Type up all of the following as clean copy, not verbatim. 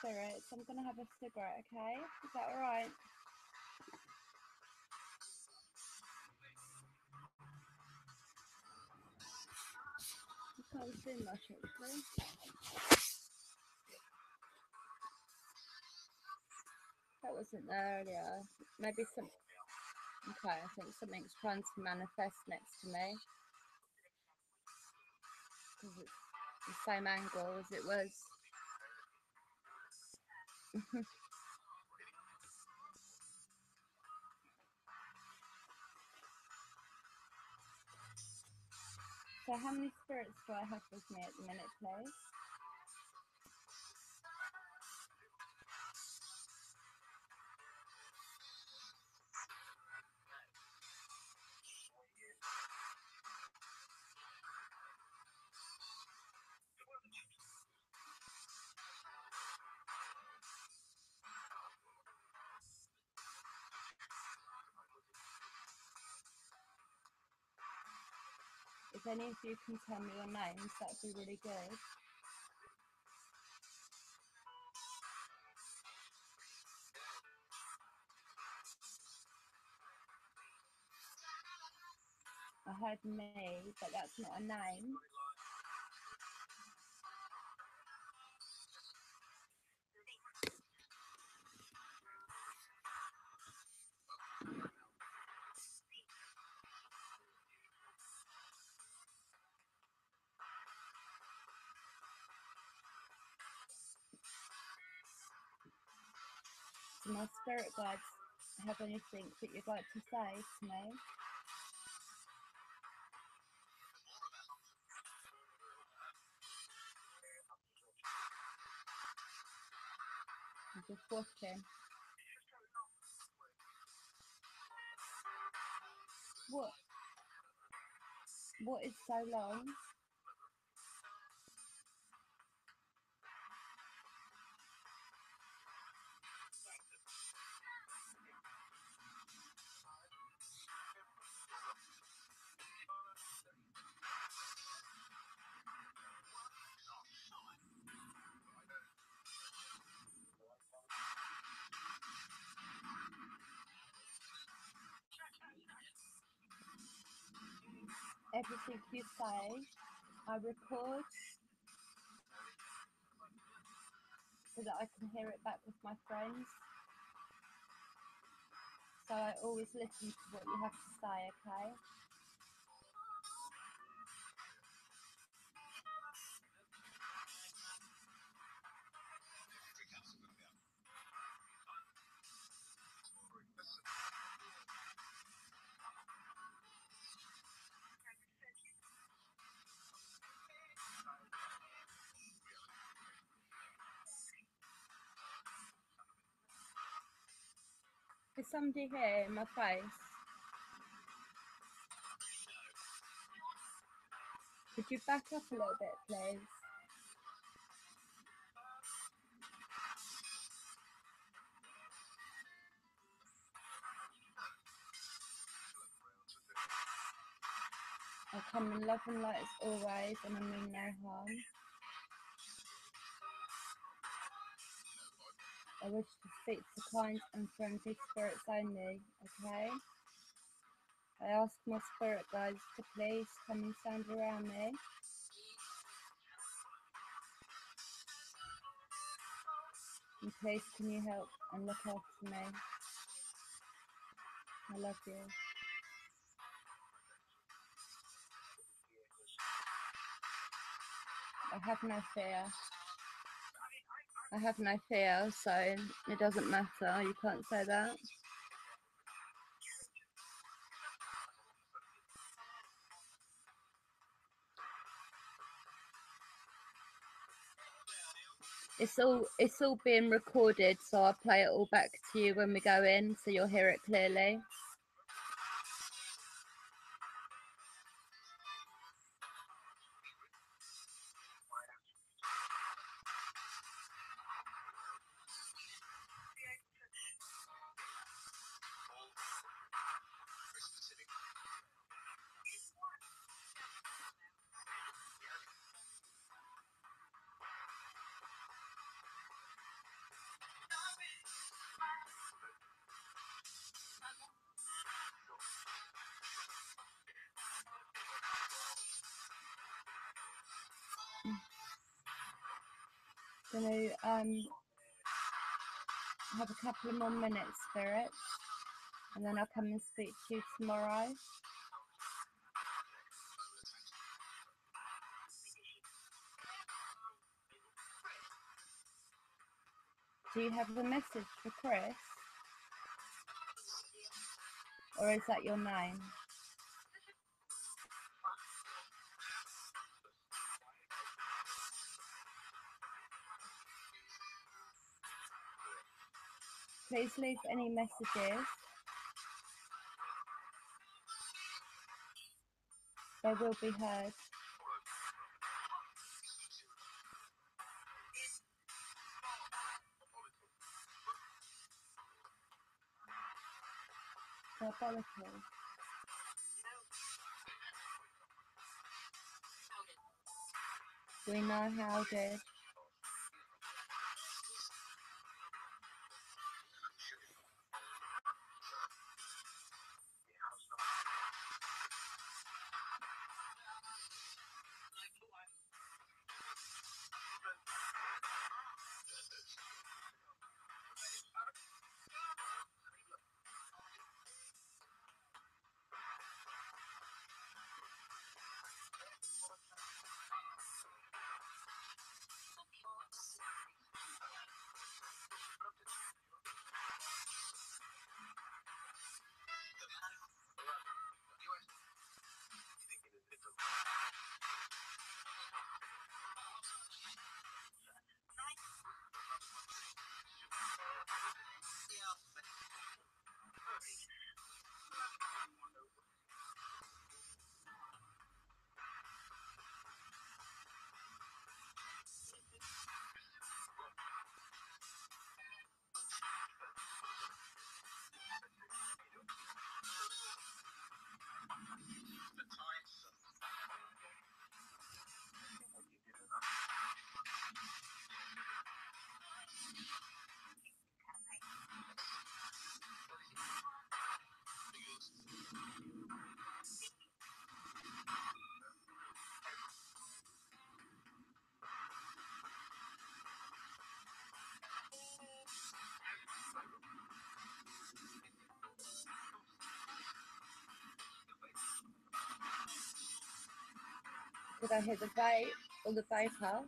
spirits, I'm going to have a cigarette, okay? Is that alright? I can't see much actually. That wasn't there earlier. Maybe some. Okay, I think something's trying to manifest next to me. Because it's the same angle as it was. So how many spirits do I have with me at the minute, please? If any of you can tell me your names, that'd be really good. I heard me, but that's not a name. Do my spirit guides have anything that you'd like to say to me? I'm just watching. What is so long? Everything you say, I record so that I can hear it back with my friends. So I always listen to what you have to say, okay? Is somebody here in my face? Could you back up a little bit, please? I come in love and light as always, and I mean no harm. I wish to speak to kind and friendly spirits only, okay? I ask my spirit guides to please come and stand around me. And please can you help and look after me? I love you. I have no fear. I have no fear, so it doesn't matter. You can't say that. It's all being recorded, so I'll play it all back to you when we go in, so you'll hear it clearly. Gonna have a couple of more minutes, spirits, and then I'll come and speak to you tomorrow. Do you have a message for Chris? Or is that your name? Please leave any messages. They will be heard. Diabolical. We know how good. Did I hit the vape or the vapor?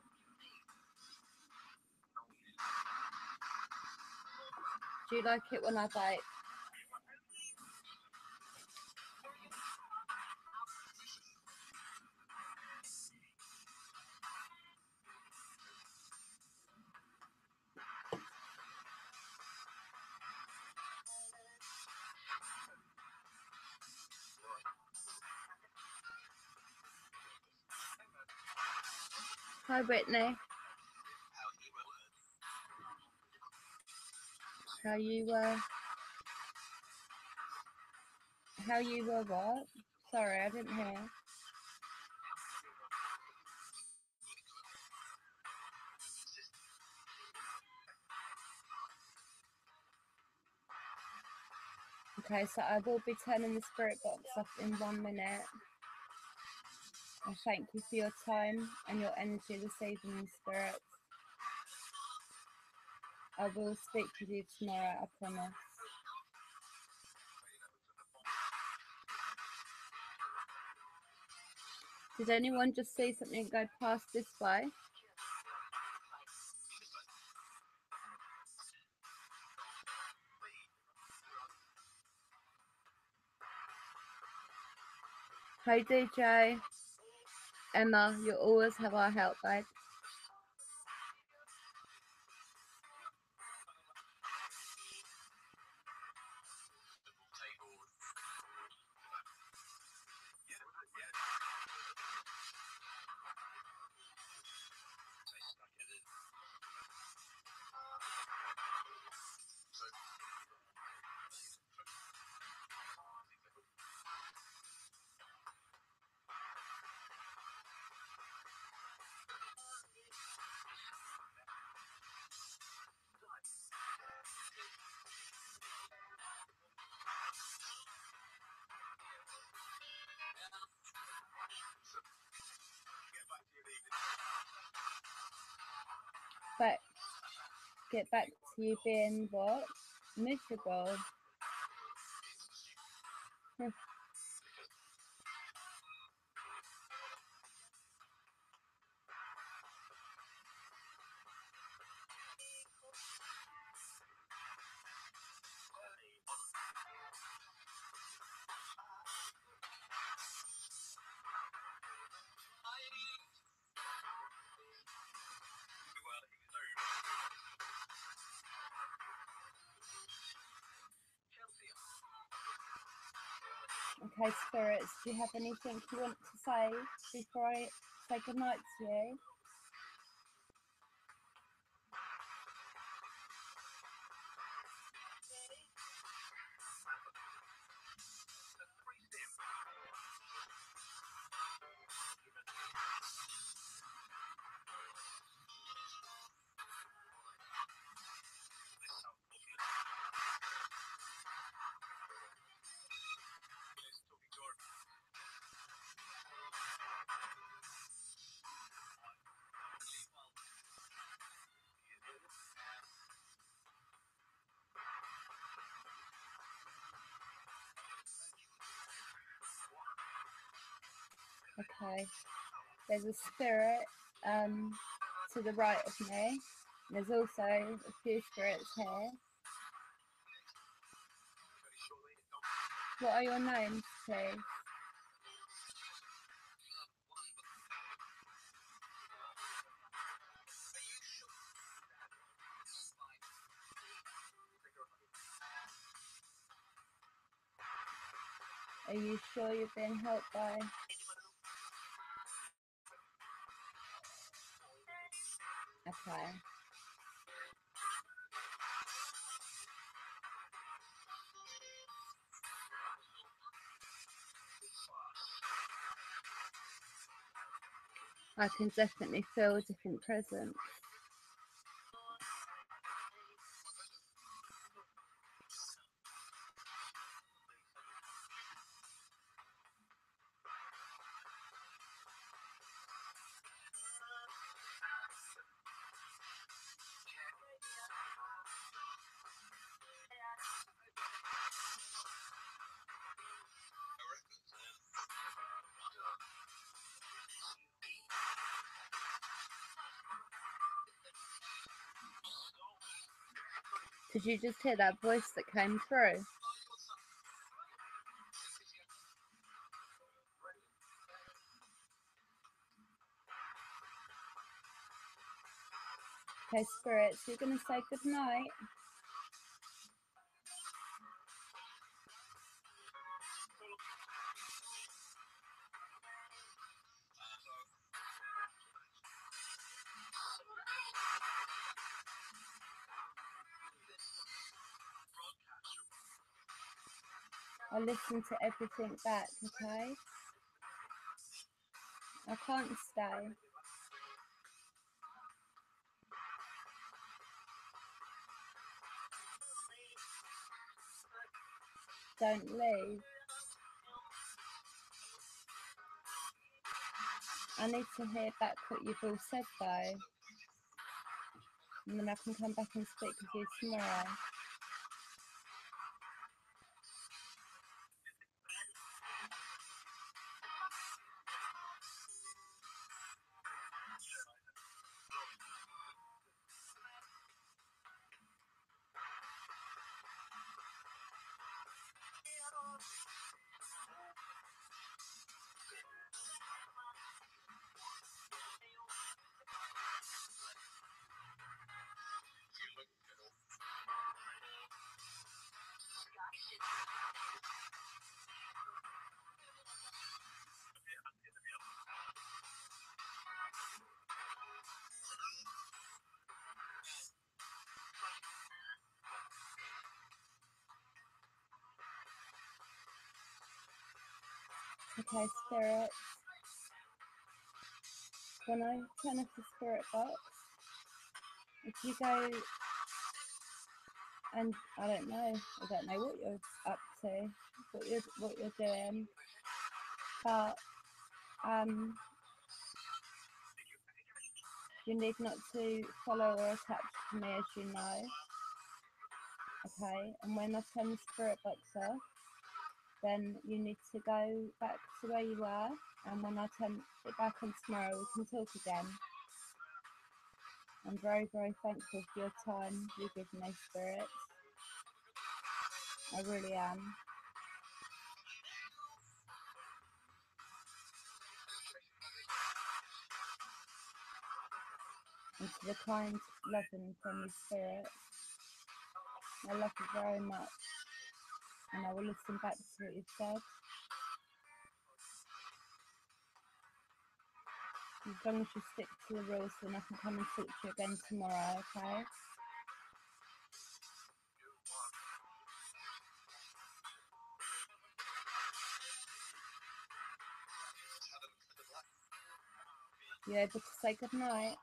Do you like it when I vape? Hi, Whitney. How you what? Sorry, I didn't hear. Okay, so I will be turning the spirit box off in 1 minute. I thank you for your time and your energy this evening, spirits. I will speak with you tomorrow, I promise. Did anyone just see something go past this way? Hey DJ, Emma, you always have our help, babe. back, get back to you being what? Miserable. Okay, spirits, do you have anything you want to say before I say goodnight to you? Okay, there's a spirit to the right of me. There's also a few spirits here. What are your names, please? Are you sure you're being helped by? Okay. I can definitely feel a different presence. Did you just hear that voice that came through? Okay, spirits, you're going to say goodnight. I'll listen to everything back, okay? I can't stay. Don't leave. I need to hear back what you've all said though. And then I can come back and speak with you tomorrow. Okay, spirits. When I turn off the spirit box, if you go and I don't know what you're up to, what you're doing, but You need not to follow or attach to me, as you know. Okay, and when I turn the spirit box off, then you need to go back to where you were, and when I turn it back on tomorrow, we can talk again. I'm very, very thankful for your time you give me, spirits. I really am. And to the kind love and friendly spirit, I love you very much, and I will listen back to what you've said. As long as you stick to the rules, then I can come and talk to you again tomorrow, okay? You able to say goodnight?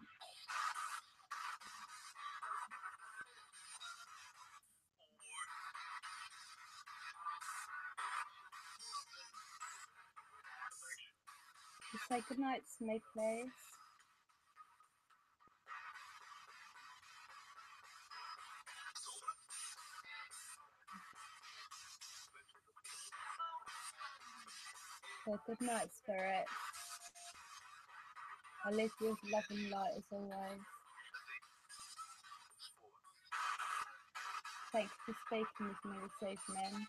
Just say goodnight to me, please. So good night, spirit. I leave you with love and light as always. Thank you for speaking with me this evening.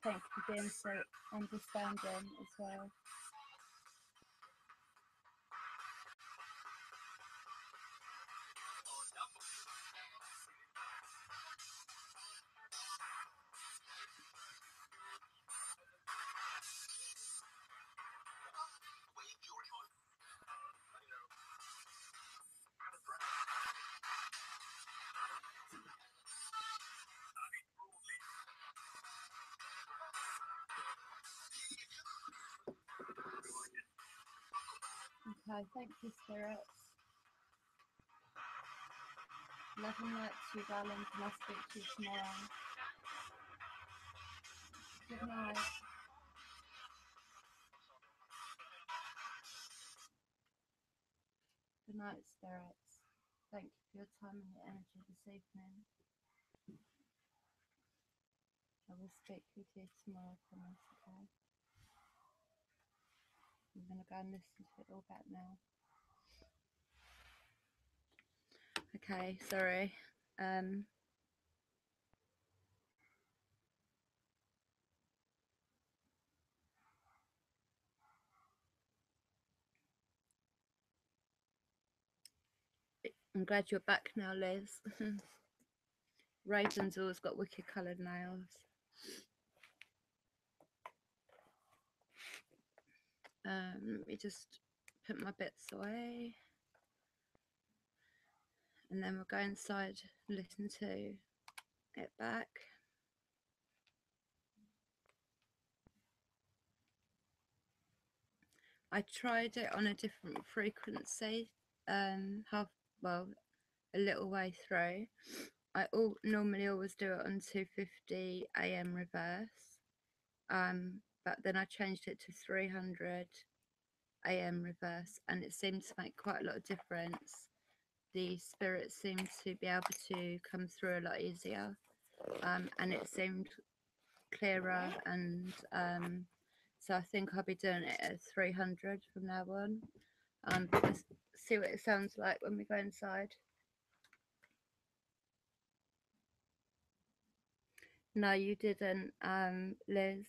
Thank you for being so understanding as well. Okay, thank you, spirits. Love and light to you, darling, and I'll speak to you tomorrow. Good night. Good night, spirits. Thank you for your time and your energy this evening. I will speak with you tomorrow, I promise, okay? I'm going to go and listen to it all back now. Okay, sorry. I'm glad you're back now, Liz. Raven's always got wicked coloured nails. Let me just put my bits away. And then we'll go inside and listen to it back. I tried it on a different frequency, a little way through. I normally always do it on 250 AM reverse, but then I changed it to 300 AM reverse, and it seemed to make quite a lot of difference. The spirits seemed to be able to come through a lot easier, and it seemed clearer, and so I think I'll be doing it at 300 from now on. Let's see what it sounds like when we go inside. No, you didn't, Liz.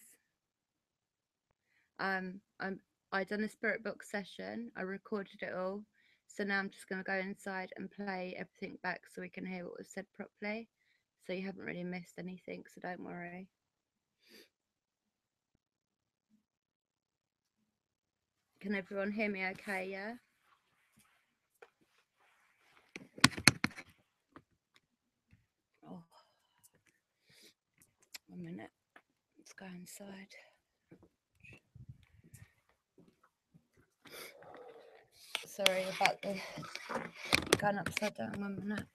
I done a spirit box session. I recorded it all. So now I'm just going to go inside and play everything back so we can hear what was said properly. So you haven't really missed anything, so don't worry. Can everyone hear me okay, yeah? Oh, 1 minute. Let's go inside. Sorry about the going upside down. 1 minute.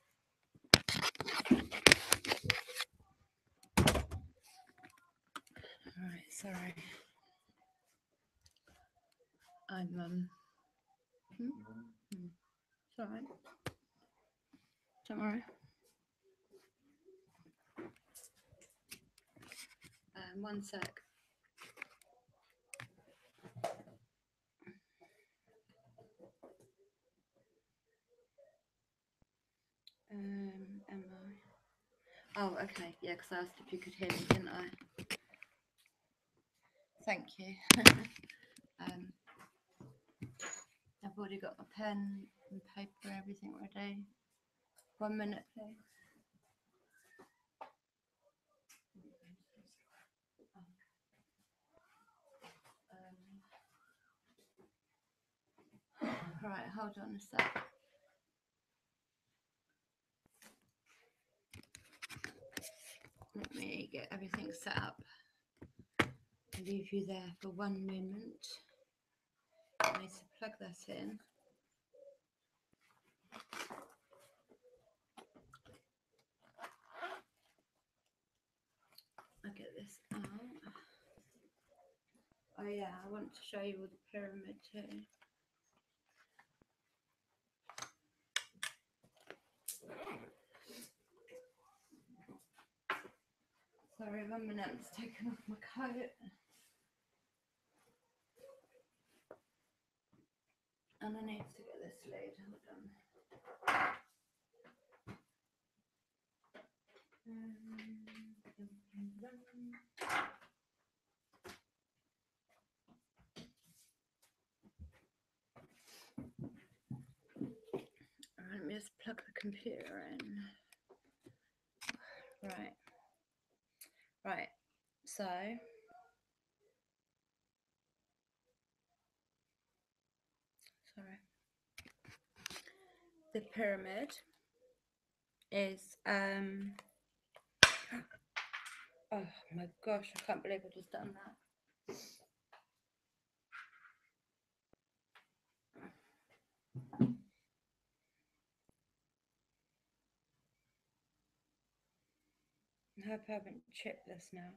Alright, sorry. I'm hmm? It's all right. Don't worry. One sec. Am I? Oh, okay. Yeah, because I asked if you could hear me, didn't I? Thank you. um, I've already got my pen and paper, everything ready. 1 minute, please. Right, hold on a sec. Let me get everything set up. I'll leave you there for 1 moment. I need to plug that in. I'll get this out. Oh yeah, I want to show you all the pyramid too. Sorry, 1 minute, I'm just taking off my coat. And I need to get this lid, hold on. Let me just plug the computer in. Right, so sorry. The pyramid is oh my gosh, I can't believe I just done that. I hope I haven't chipped this now.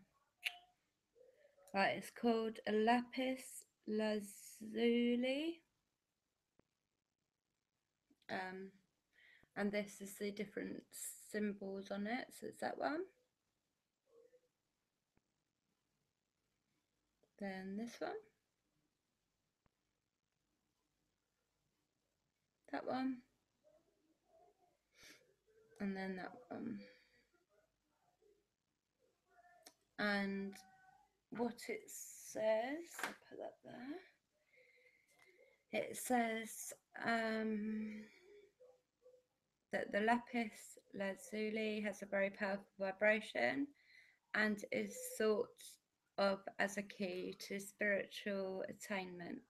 Right, it's called a lapis lazuli. And this is the different symbols on it. So it's that one. Then this one. That one. And then that one. And what it says, I'll put that there. It says that the lapis lazuli has a very powerful vibration and is thought of as a key to spiritual attainment.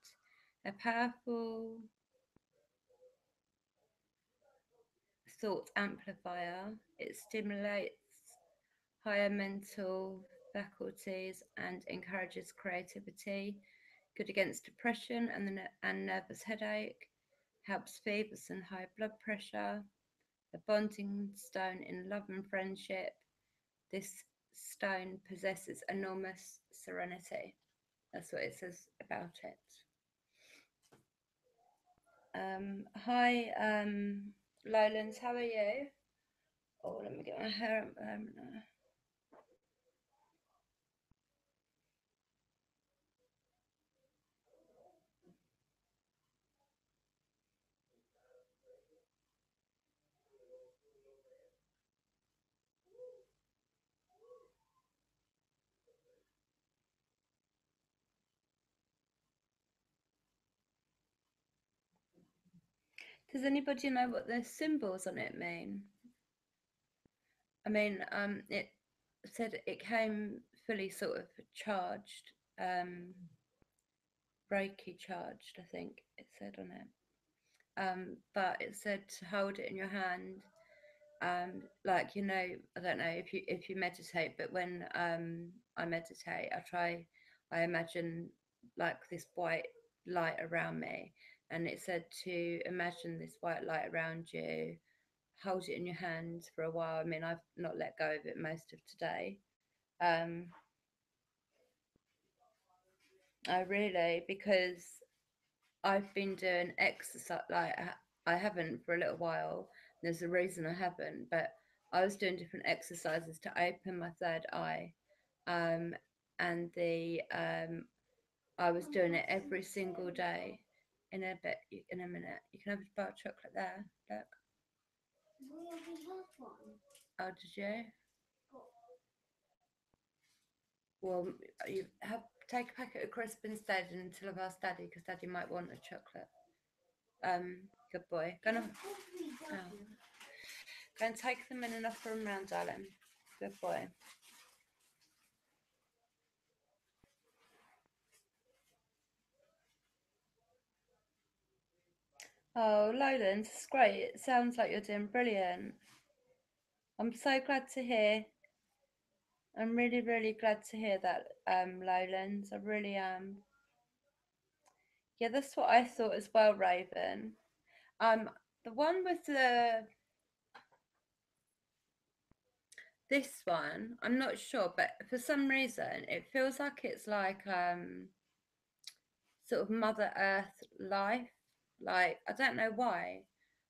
A powerful thought amplifier, it stimulates higher mental faculties and encourages creativity, good against depression and nervous headache, helps fevers and high blood pressure, a bonding stone in love and friendship. This stone possesses enormous serenity. That's what it says about it. Hi, Lowlands, how are you? Oh, let me get my hair up. Does anybody know what the symbols on it mean? I mean, it said it came fully sort of charged, Reiki charged, I think it said on it. But it said to hold it in your hand. Like, you know, I don't know if you meditate, but when I meditate, I imagine like this white light around me, and it said to imagine this white light around you, hold it in your hand for a while. I mean, I've not let go of it most of today. I really, because I've been doing exercise, like I haven't for a little while. There's a reason I haven't, but I was doing different exercises to open my third eye, um, and the I was doing it every single day. In a bit, in a minute, you can have a bar of chocolate there. Look. Oh, did you? Well, you have take a packet of crisp instead until I've asked Daddy because Daddy might want a chocolate. Good boy. Go and take them in and offer them round, darling. Good boy. Oh, Lowlands, it's great. It sounds like you're doing brilliant. I'm so glad to hear. I'm really, really glad to hear that, Lowlands. I really am. Yeah, that's what I thought as well, Raven. Um, the one with the this one, I'm not sure, but for some reason it feels like it's like sort of Mother Earth life. Like I don't know why.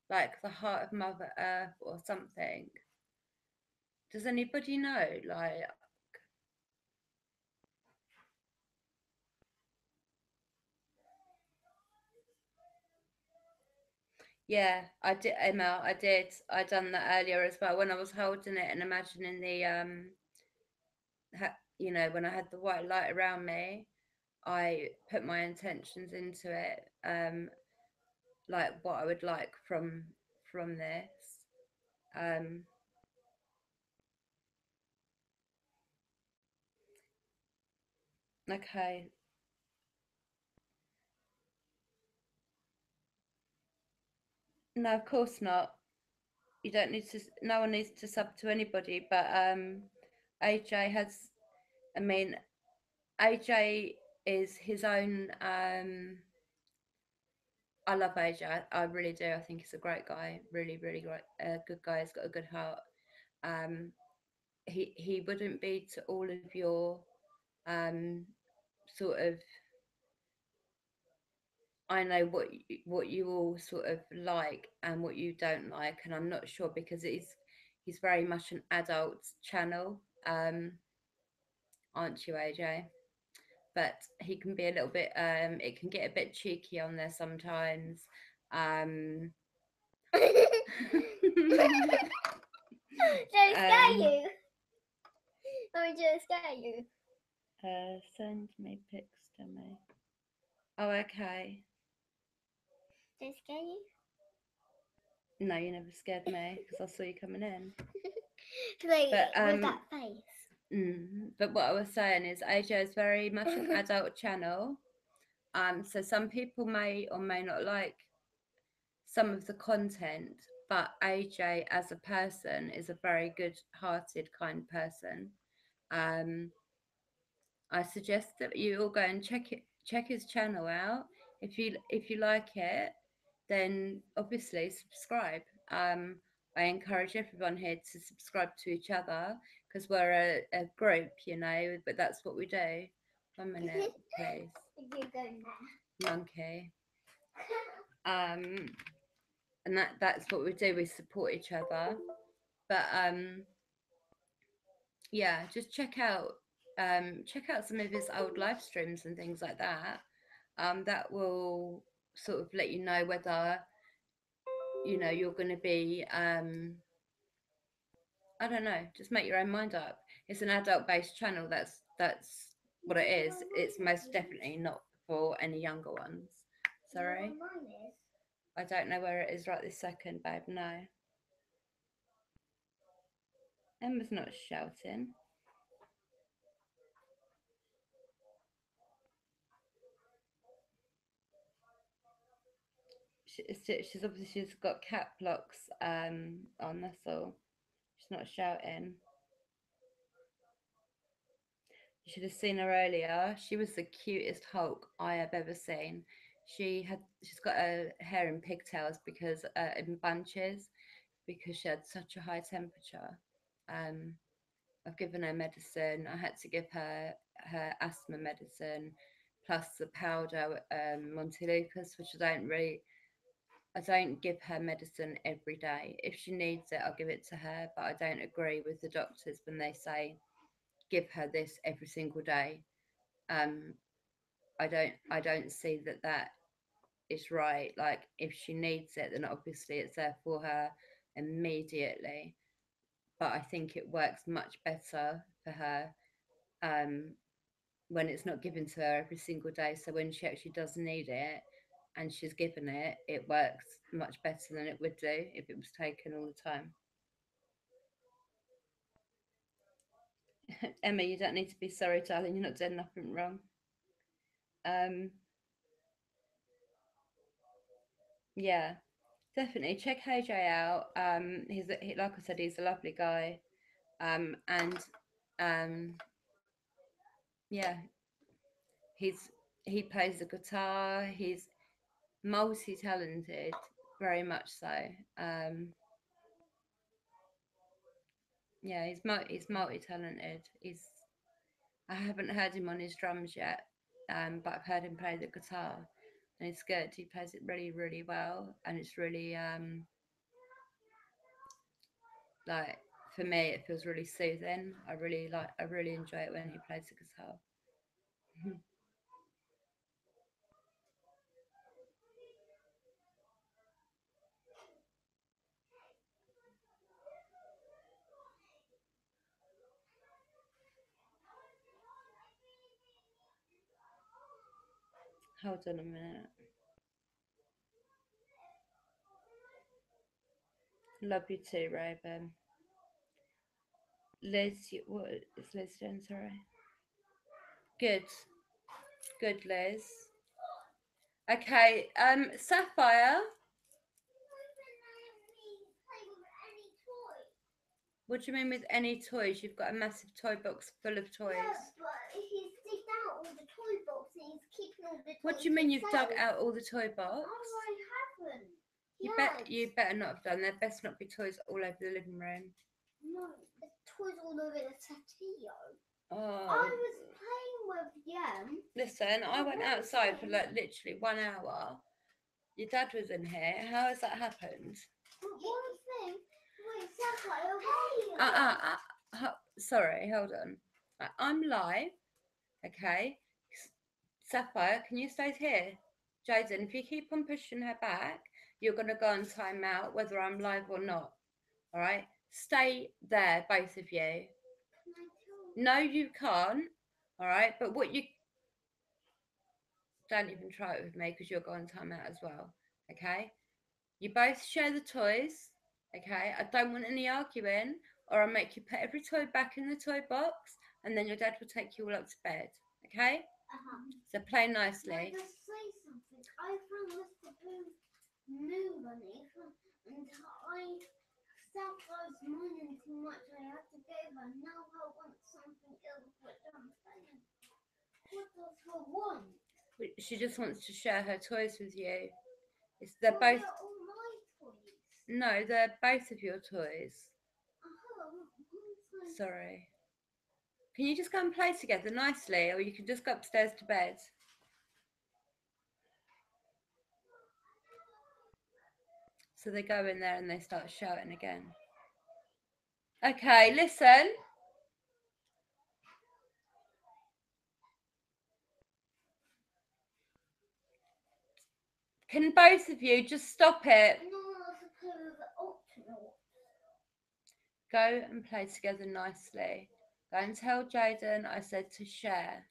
Like the heart of Mother Earth or something. Does anybody know? Like yeah, I did, Emma. I did. I done that earlier as well when I was holding it and imagining the when I had the white light around me. I put my intentions into it, like what I would like from this. Um, okay, no, of course not. You don't need to. No one needs to sub to anybody. But AJ has. I mean, AJ is his own. I love AJ. I really do. I think he's a great guy. Really, really great. Good guy. He's got a good heart. Um, he wouldn't be to all of your um sort of. I know what you all sort of like and what you don't like, and I'm not sure because he's very much an adult channel. Aren't you, AJ? But he can be a little bit. It can get a bit cheeky on there sometimes. Um, Don't scare um, you. I'm just scare you. send me pics to me. Oh, okay. Don't scare you. No, you never scared me because I saw you coming in. Like But with that face. but what I was saying is AJ is very much an adult channel. So some people may or may not like some of the content, but AJ as a person is a very good-hearted, kind person. Um, I suggest that you all go and check his channel out. If you like it, then obviously subscribe. I encourage everyone here to subscribe to each other because we're a group, but that's what we do. 1 minute, please. You're going Monkey. Um, and that's what we do. We support each other. But yeah, just check out some of his old live streams and things like that. That will sort of let you know whether you're going to be I don't know, just make your own mind up. It's an adult based channel. That's what it is. It's most definitely not for any younger ones. Sorry, I don't know where it is right this second, babe. No, Emma's not shouting. She's obviously she's got cat blocks on. That's all. She's not shouting. You should have seen her earlier. She was the cutest Hulk I have ever seen. She's got her hair in pigtails because in bunches because she had such a high temperature. Um, I've given her medicine. I had to give her asthma medicine plus the powder Montelukas, which I don't give her medicine every day. If she needs it, I'll give it to her, but I don't agree with the doctors when they say give her this every single day. Um, I don't see that that is right. Like if she needs it, then obviously it's there for her immediately. But I think it works much better for her um, when it's not given to her every single day. So when she actually does need it and she's given it, it works much better than it would do if it was taken all the time. Emma, you don't need to be sorry, darling. You're not doing nothing wrong. Um, yeah, definitely check AJ out. Like I said, he's a lovely guy. And um, yeah, he's he plays the guitar. He's multi-talented, very much so. Um, yeah, he's multi-talented. I haven't heard him on his drums yet, but I've heard him play the guitar, and it's good. He plays it really, really well, and it's really like for me, it feels really soothing. I really enjoy it when he plays the guitar. Hold on a minute. Love you too, Raven. What is Liz doing? Sorry. Good, good, Liz. Okay, Sapphire. What do you mean with any toys? You've got a massive toy box full of toys. Yeah, but he's digged out all the toy box and he's keeping all the toys. What do you mean you've dug out all the toy box? Oh, I haven't. You better not have done. There best not be toys all over the living room. No, there's toys all over the settee. Oh. I was playing with them. Listen, I went outside for like literally 1 hour. Your dad was in here. How has that happened? One thing. Wait, Sapphire, Sorry, hold on. I'm live, okay? Sapphire, can you stay here? Jaden, if you keep on pushing her back, you're going to go on timeout whether I'm live or not. All right? Stay there, both of you. No, you can't. All right? But what you don't even try it with me because you'll go on timeout as well. Okay? You both share the toys. Okay? I don't want any arguing, or I'll make you put every toy back in the toy box, and then your dad will take you all up to bed. Okay? So play nicely. Can I just say something? I found Mr. Boo's new bunny and I Sapphire's mining too much. I had to go her. Now I want something else, which I'm saying. What does her want? She just wants to share her toys with you. They're both. They're all my toys. No, they're both of your toys. Uh-huh. Sorry. Can you just go and play together nicely, or you can just go upstairs to bed? So they go in there and they start shouting again. Okay, listen. Can both of you just stop it? Go and play together nicely. Go and tell Jaden I said to share.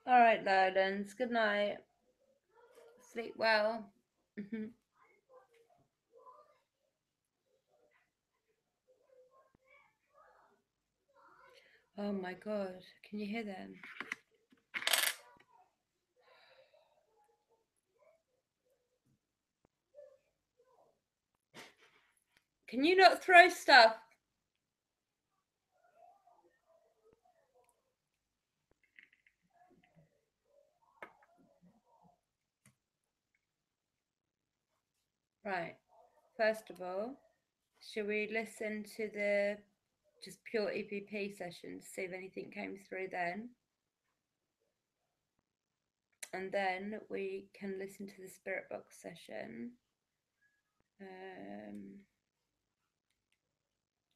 All right, Lowlands. Good night. Sleep well. Oh my God. Can you hear them? Can you not throw stuff? Right. First of all, Shall we listen to the just pure EVP session to see if anything came through then? And then we can listen to the spirit box session.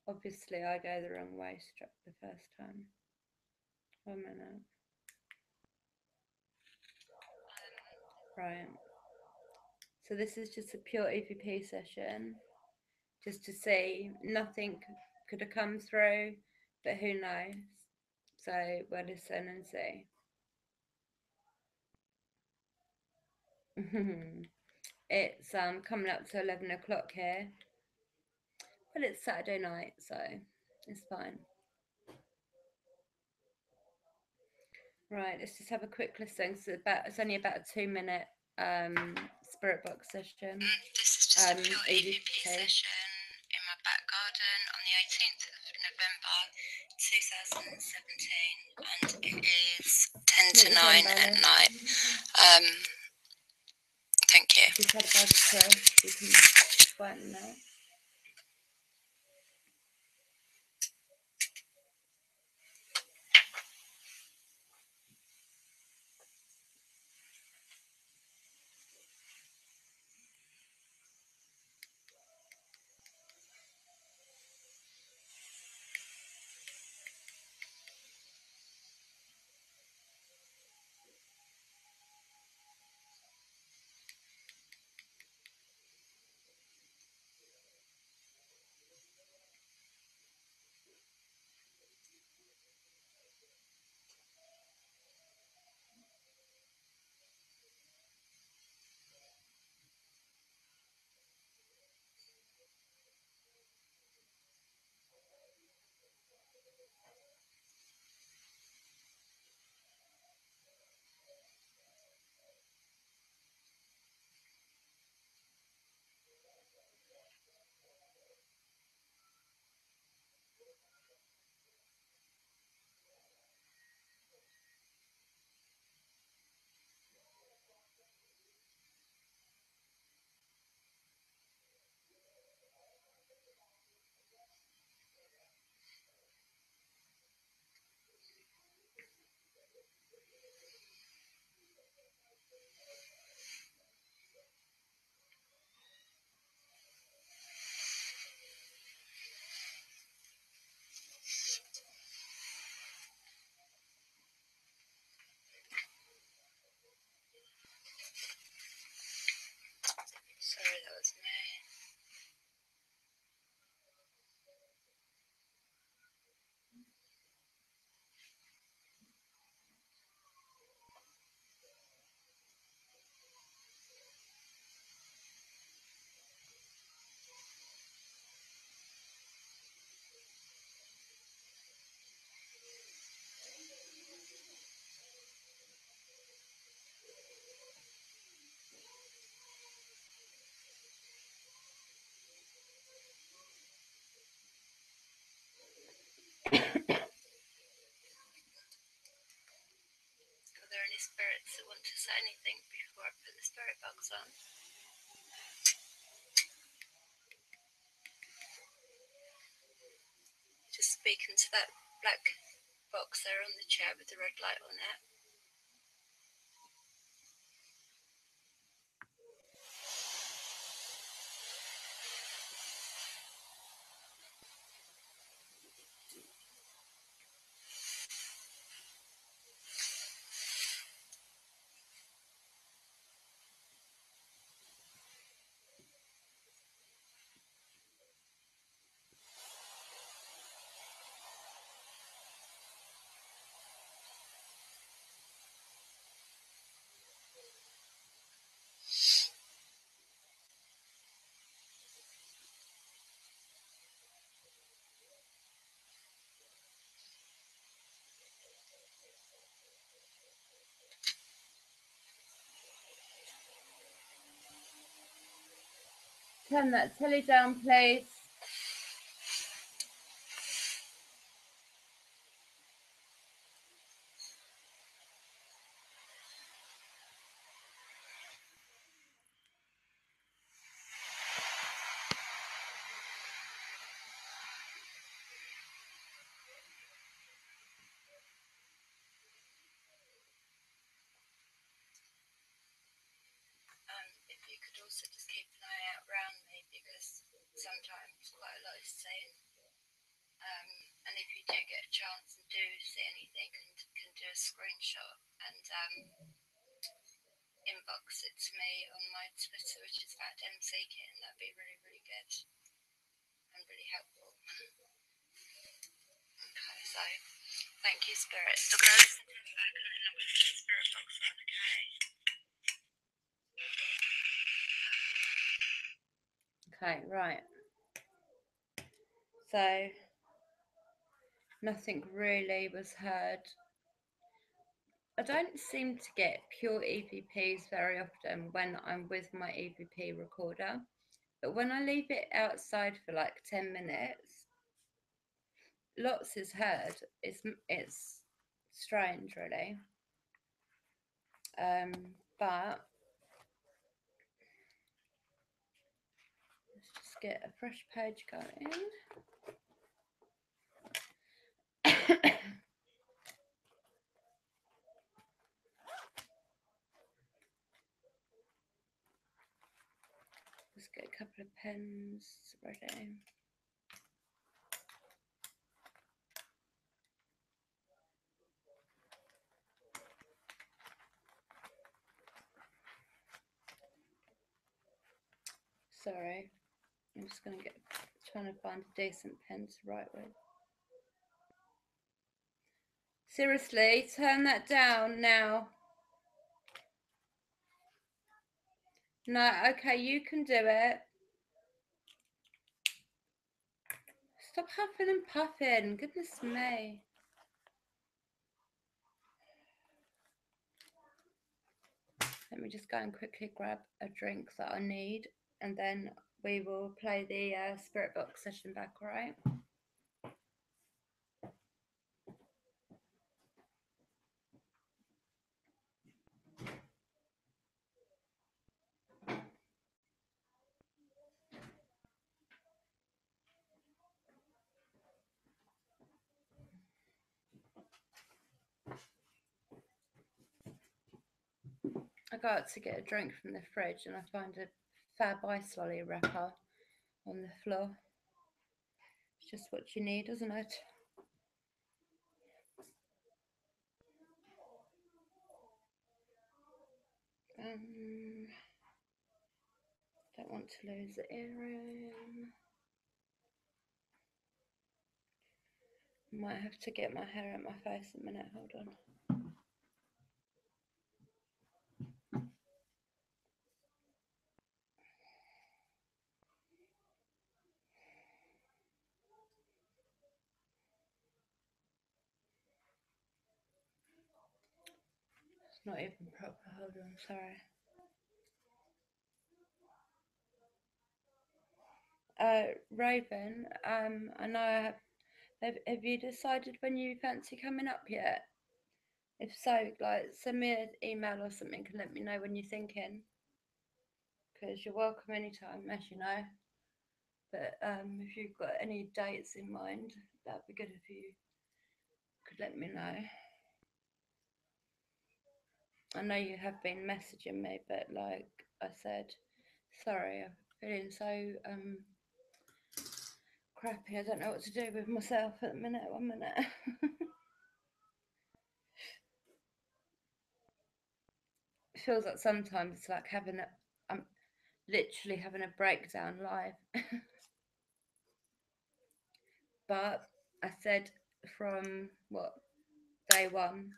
Obviously, I go the wrong way the first time. 1 minute. Right. So this is just a pure EVP session, just to see. Nothing could have come through, but who knows? So we'll listen and see. It's coming up to 11 o'clock here, but it's Saturday night, so it's fine. Right, let's just have a quick listen. So it's only about a 2 minute spirit box session. This is just a pure EVP session in my back garden on the 18th of November 2017, and it is 10 to 9 at night. Thank you. Just had a buzz of Chris. You can quieten that. Sorry, that was me. Are there any spirits that want to say anything before I put the spirit box on? Just speak into that black box there on the chair with the red light on it. Turn that telly down, please. also just keep an eye out around me, because sometimes quite a lot is seen. And if you do get a chance and do see anything, can do a screenshot and inbox it to me on my Twitter, which is @mseeking. That'd be really, really good and really helpful. Okay, so thank you, Spirit. So I'm going to listen to it back and then I'm going to put the Spirit box on, okay? Okay, right. So nothing really was heard. I don't seem to get pure EVPs very often when I'm with my EVP recorder, but when I leave it outside for like 10 minutes, lots is heard. It's strange, really. But let's just get a fresh page going. Let's get a couple of pens ready. Sorry, I'm just going to trying to find a decent pen to write with. Seriously, turn that down now. No, okay, you can do it. Stop huffing and puffing. Goodness me. Let me just go and quickly grab a drink that I need, and then we will play the spirit box session back, all right? I go out to get a drink from the fridge and I find a Fab Ice Lolly wrapper on the floor. It's just what you need, isn't it? Don't want to lose the earring. Might have to get my hair out my face a minute, hold on. It's not even proper, hold on, sorry. Raven, I know have you decided when you fancy coming up yet? If so, like, send me an email or something and let me know when you're thinking. Because you're welcome anytime, as you know. But if you've got any dates in mind, that'd be good if you could let me know. I know you have been messaging me, but like I said, sorry, I'm feeling so crappy. I don't know what to do with myself at the minute. 1 minute. It feels like sometimes it's like I'm literally having a breakdown live. But I said from day one,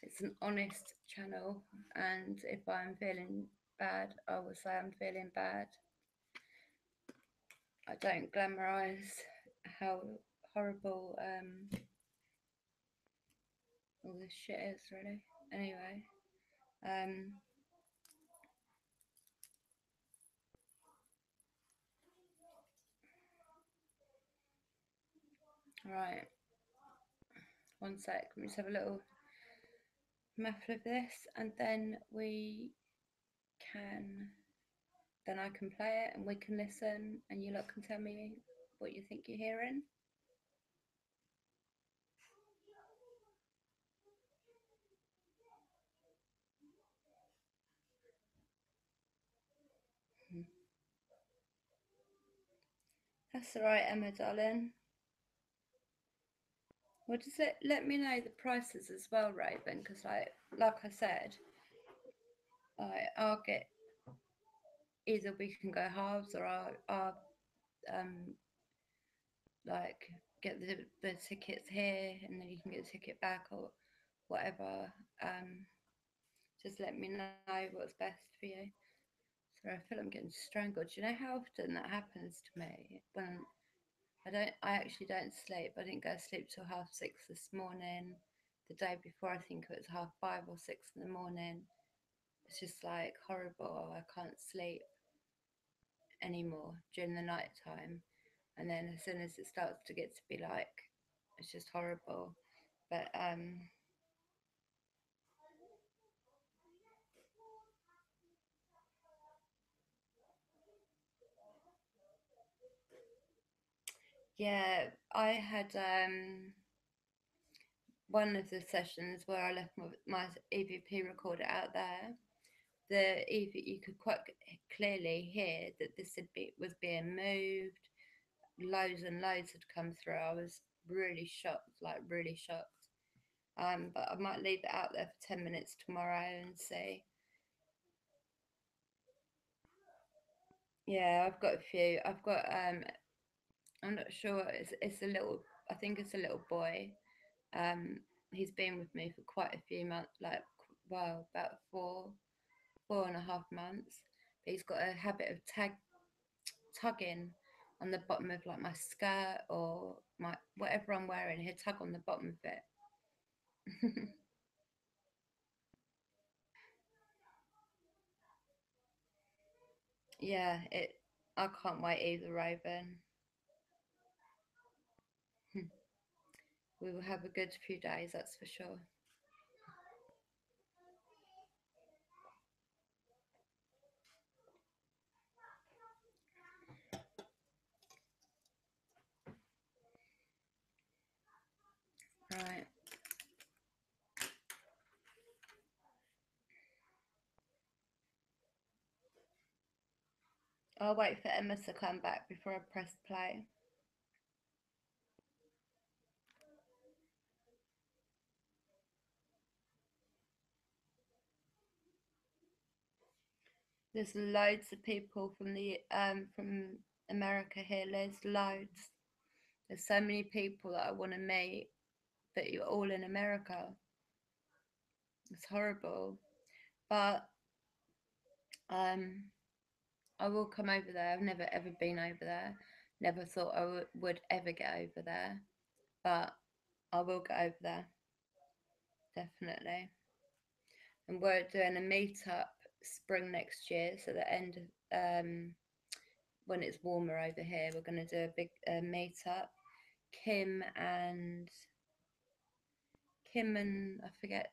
it's an honest channel, and if I'm feeling bad, I will say I'm feeling bad. I don't glamorize how horrible all this shit is, really. Anyway, right, 1 sec, let me just have a little muffle of this, and then I can play it and we can listen, and you lot can tell me what you think you're hearing. That's all right, Emma, darling. Well, just let me know the prices as well, Raven, because like I said, I'll get either we can go halves or I'll um like get the tickets here and then you can get a ticket back or whatever. Um, just let me know what's best for you. Sorry, I feel I'm getting strangled. Do you know how often that happens to me when I actually don't sleep. I didn't go to sleep till 6:30 this morning. The day before, I think it was 5:30 or 6 in the morning. It's just like horrible. I can't sleep anymore during the night time. And then as soon as it starts to get to be like, it's just horrible. But yeah, I had one of the sessions where I left my EVP recorder out there. The EV, you could quite clearly hear that was being moved. Loads and loads had come through. I was really shocked, like really shocked. But I might leave it out there for 10 minutes tomorrow and see. Yeah, I've got a few. I've got I'm not sure. It's a little. I think it's a little boy. Um, he's been with me for quite a few months, like well, about 4.5 months. But he's got a habit of tugging on the bottom of like my skirt or my whatever I'm wearing. He'll tug on the bottom of it. Yeah, it. I can't wait either, Raven. We will have a good few days, that's for sure. Right. I'll wait for Emma to come back before I press play. There's loads of people from America here. There's loads. There's so many people that I want to meet that you're all in America. It's horrible, but um, I will come over there. I've never ever been over there. Never thought I would ever get over there, but I will get over there definitely. And we're doing a meetup spring next year, so the end of when it's warmer over here, we're going to do a big meetup. Kim and Kim and I forget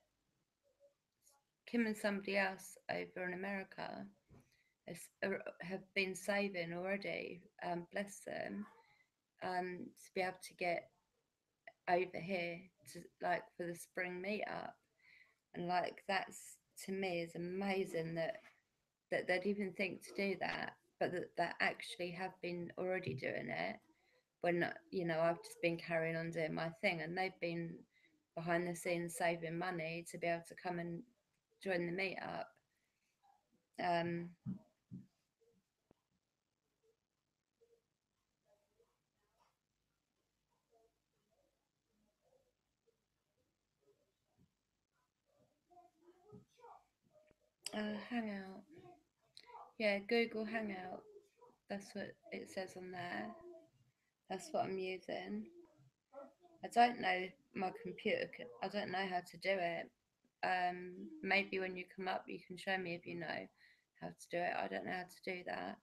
Kim and somebody else over in America have been saving already. Bless them. To be able to get over here to like for the spring meetup, and like that's to me is amazing that they'd even think to do that, but that actually have been already doing it when I've just been carrying on doing my thing, and they've been behind the scenes saving money to be able to come and join the meetup. Um, Hangout, yeah, Google Hangout. That's what it says on there. That's what I'm using. I don't know my computer. I don't know how to do it. Maybe when you come up, you can show me if you know how to do it. I don't know how to do that.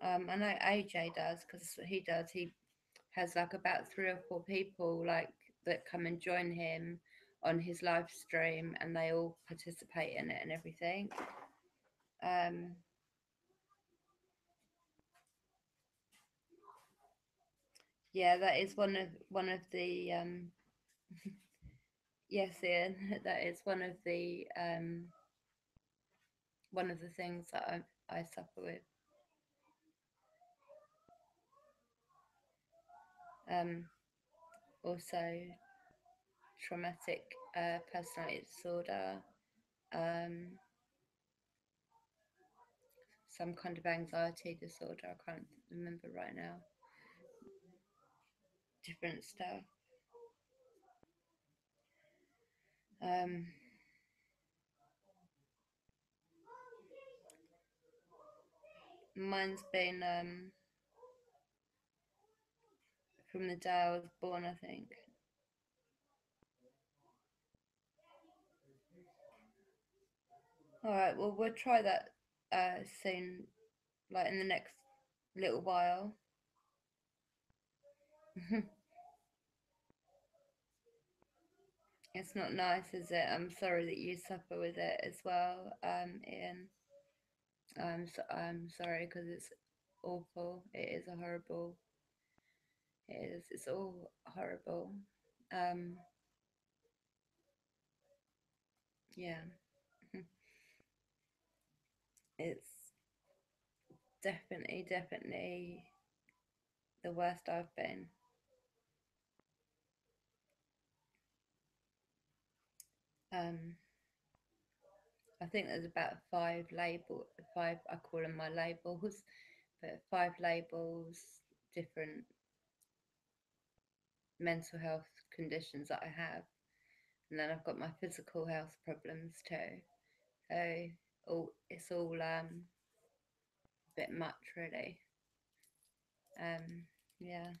I know AJ does because he does. He has like about 3 or 4 people like that come and join him on his live stream, and they all participate in it and everything. Um, yeah, that is one of the yes, Ian. That is one of the things that I suffer with. Um, also traumatic personality disorder, um, some kind of anxiety disorder. I can't remember right now. Different stuff. Um, mine's been from the day I was born, I think. All right, well, we'll try that soon, like in the next little while. It's not nice, is it? I'm sorry that you suffer with it as well, Ian. I'm sorry because it's awful. It is a horrible. It is. It's all horrible. Um, yeah, it's definitely the worst I've been. Um, I think there's about five. I call them my labels, but five labels, different mental health conditions that I have, and then I've got my physical health problems too. So it's all a bit much really. Um, yeah.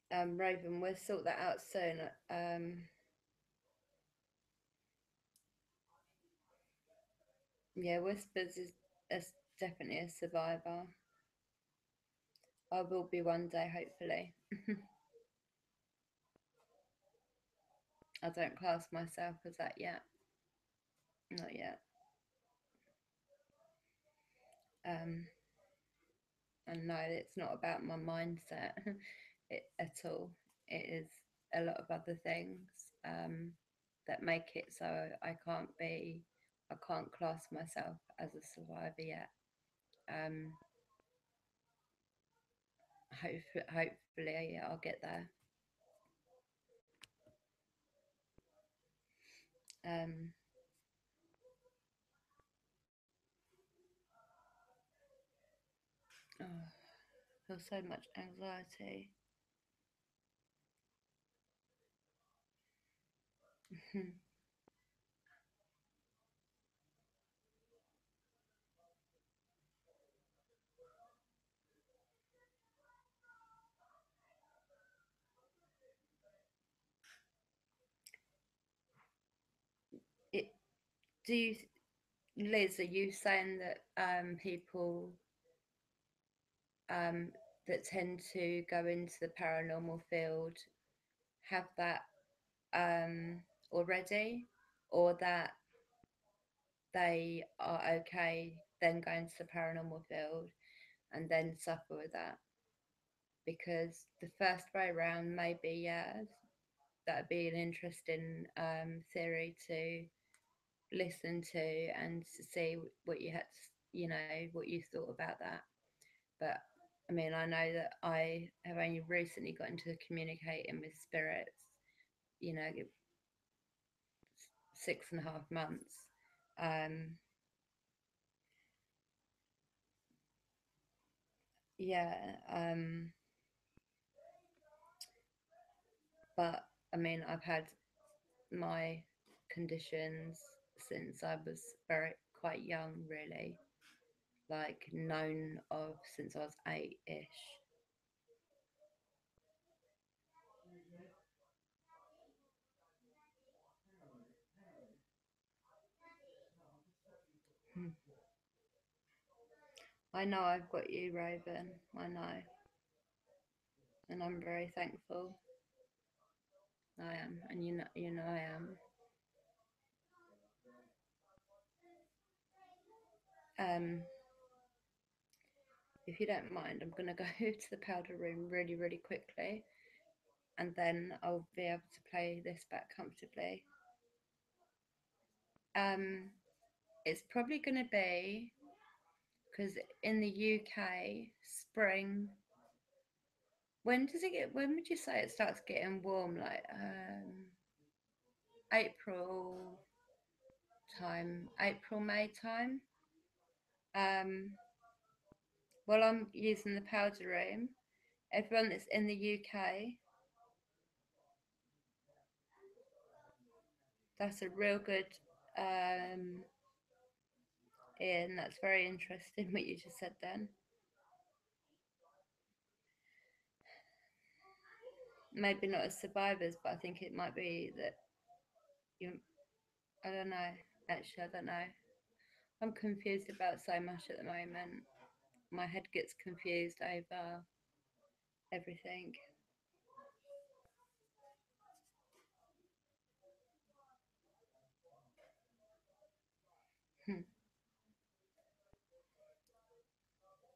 Raven, we'll sort that out soon. Yeah, Whispers is definitely a survivor. I will be one day, hopefully. I don't class myself as that yet. Not yet. Um, and no, it's not about my mindset at all. It is a lot of other things that make it so I can't class myself as a survivor yet. Um, hopefully, yeah, I'll get there. Um, oh, I feel so much anxiety. it do you, Liz? Are you saying that people um, that tend to go into the paranormal field have that already, or that they are okay then going to the paranormal field and then suffer with that? Because the first way around, maybe, yeah, that'd be an interesting theory to listen to and to see what you had, what you thought about that. But I mean, I know that I have only recently got into communicating with spirits, 6.5 months. Um, yeah, but I mean, I've had my conditions since I was very quite young, really, like known of since I was 8-ish. Hmm. I know I've got you, Raven. I know, and I'm very thankful. I am, and you know I am. Um, if you don't mind, I'm gonna go to the powder room really, really quickly, and then I'll be able to play this back comfortably. Um, it's probably gonna be because in the UK, spring. When does it get? When would you say it starts getting warm? Like April time, April May time. Um, while I'm using the powder room, everyone that's in the UK, that's a real good. Um, Ian, that's very interesting what you just said then. Maybe not as survivors, but I think it might be that you. I don't know. Actually, I don't know. I'm confused about so much at the moment. My head gets confused over everything. Hmm.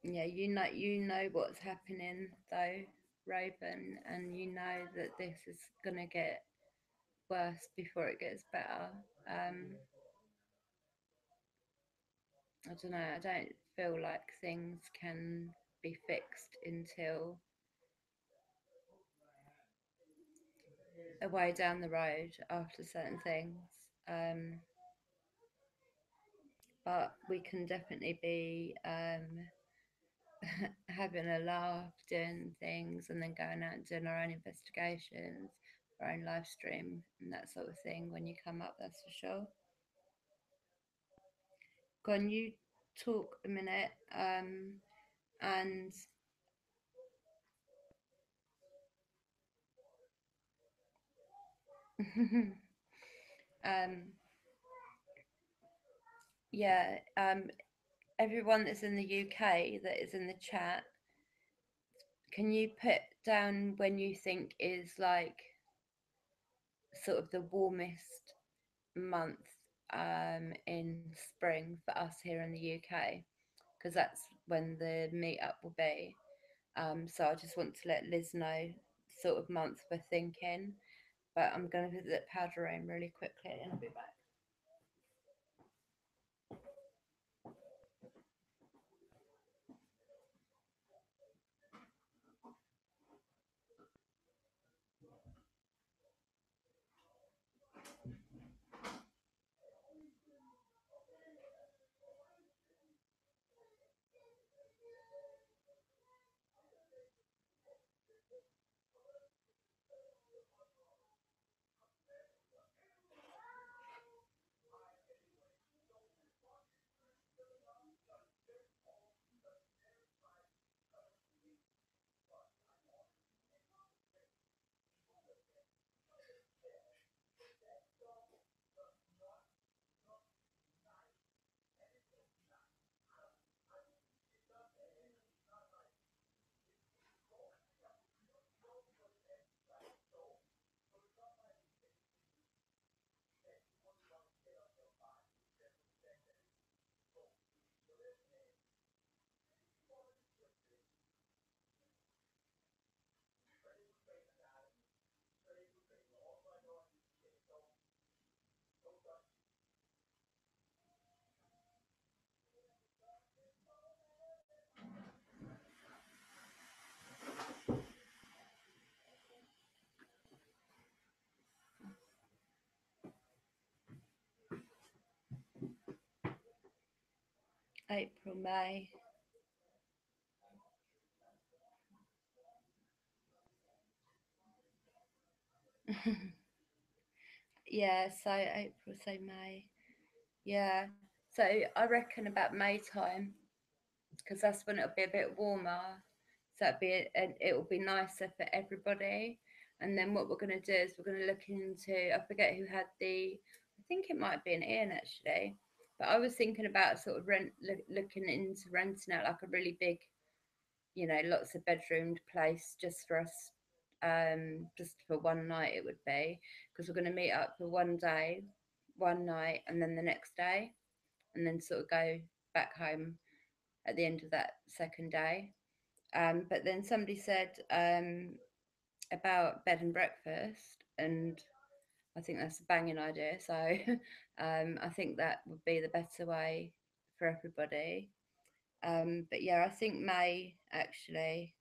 Yeah, you know what's happening though, Raven, and you know that this is gonna get worse before it gets better. Um, I don't know. I don't feel like things can be fixed until a way down the road after certain things. Um, but we can definitely be having a laugh, doing things, and then going out and doing our own investigations, our own live stream, and that sort of thing when you come up, that's for sure. Can you talk a minute? And um, yeah, everyone that's in the UK that is in the chat, can you put down when you think is like sort of the warmest month in spring for us here in the UK? Because that's when the meetup will be. So I just want to let Liz know sort of month we're thinking. But I'm going to visit Powder Room really quickly and I'll be back. April, May. Yeah, so April, so May. Yeah, so I reckon about May time because that's when it'll be a bit warmer. So and it'll be nicer for everybody. And then what we're going to do is we're going to look into, I forget who had I think it might be an Ian actually, but I was thinking about sort of looking into renting out like a really big, lots of bedroomed place just for us, just for one night it would be, because we're going to meet up for one day, one night, and then the next day, and then sort of go back home at the end of that second day. But then somebody said about bed and breakfast, and I think that's a banging idea. So I think that would be the better way for everybody. But yeah, I think May actually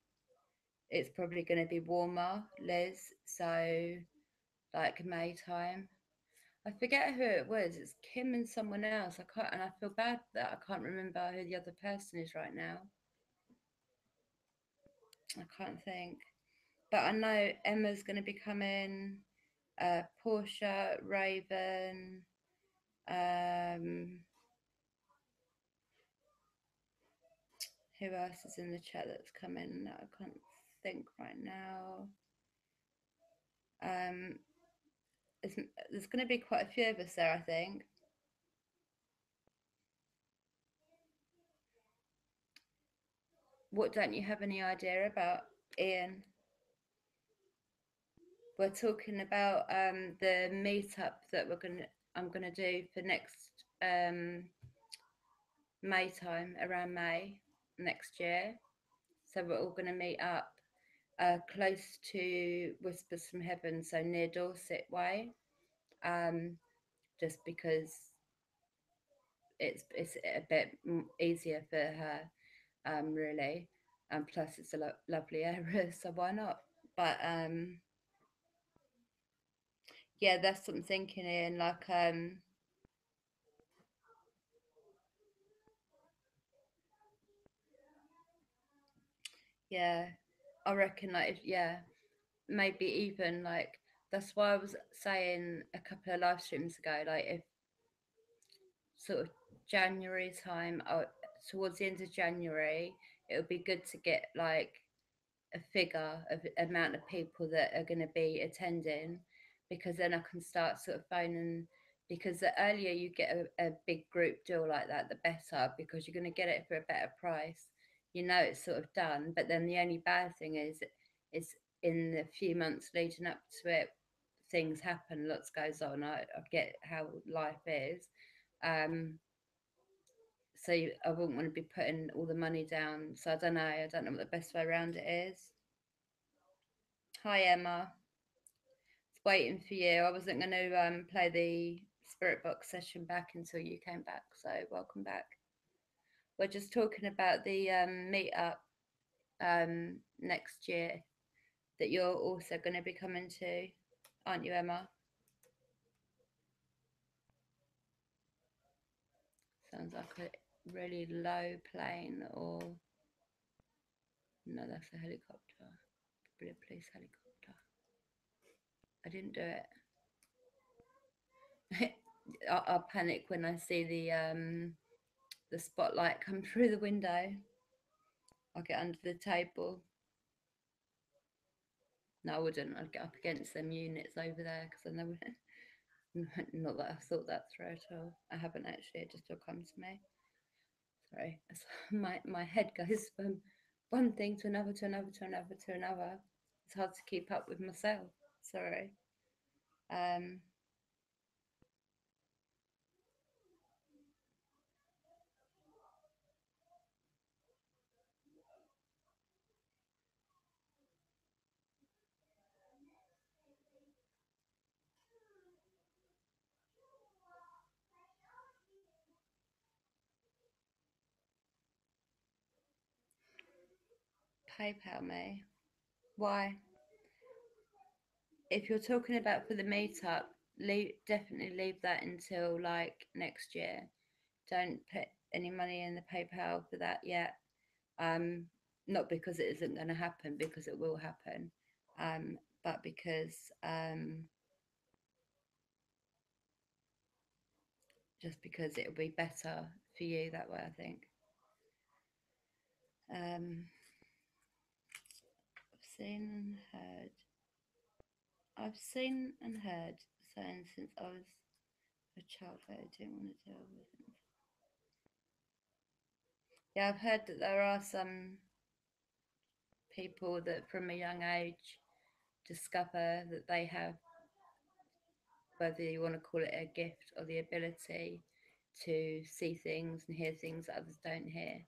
it's probably going to be warmer, Liz. So like May time. I forget who it was. It's Kim and someone else. I can't, and I feel bad that I can't remember who the other person is right now. I can't think. But I know Emma's going to be coming. Portia, Raven. Um, who else is in the chat that's coming? I can't think right now. Um, there's going to be quite a few of us there, I think. What don't you have any idea about, Ian? We're talking about the meetup that I'm gonna do for next May time, around May next year. So we're all gonna meet up close to Whispers from Heaven, so near Dorset Way. Um, just because it's a bit easier for her, really, and plus it's a lovely area, so why not? But yeah, that's what I'm thinking. In like yeah, I reckon like yeah, maybe even like that's why I was saying a couple of live streams ago, like if sort of January time or towards the end of January, it would be good to get like a figure of amount of people that are going to be attending, because then I can start sort of phoning, because the earlier you get a big group deal like that, the better, because you're going to get it for a better price. You know it's sort of done, but then the only bad thing is in the few months leading up to it, things happen, lots goes on. I get how life is. Um, so I wouldn't want to be putting all the money down. So I don't know. I don't know what the best way around it is. Hi Emma, it's waiting for you. I wasn't going to play the spirit box session back until you came back. So welcome back. We're just talking about the meet up next year that you're also going to be coming to, aren't you, Emma? Sounds like a really low plane, or no, that's a helicopter. Probably a police helicopter. I didn't do it. I'll panic when I see the spotlight come through the window. I'll get under the table. No, I wouldn't. I'd get up against them units over there because I know. Not that I've thought that through at all. I haven't actually. It just all comes to me. Sorry, my head goes from one thing to another, to another, to another, to another. It's hard to keep up with myself. Sorry. Um, PayPal me. Why? If you're talking about for the meetup, definitely leave that until like next year. Don't put any money in the PayPal for that yet. Um, Not because it isn't going to happen, because it will happen, but because just because it'll be better for you that way, I think. I've seen and heard. I've seen and heard saying since I was a child that I didn't want to deal with it. Yeah, I've heard that there are some people that from a young age discover that they have, whether you want to call it a gift or the ability to see things and hear things that others don't hear.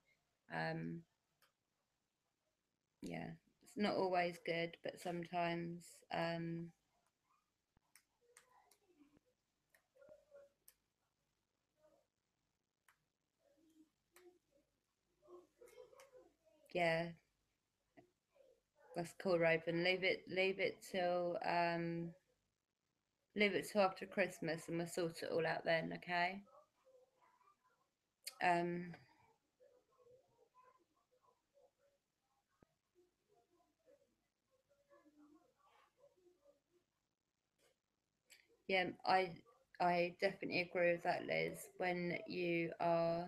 Um, yeah, it's not always good, but sometimes Yeah, that's cool, Raven. Leave it till after Christmas, and we'll sort it all out then. Okay. Um, yeah, I definitely agree with that, Liz. When you are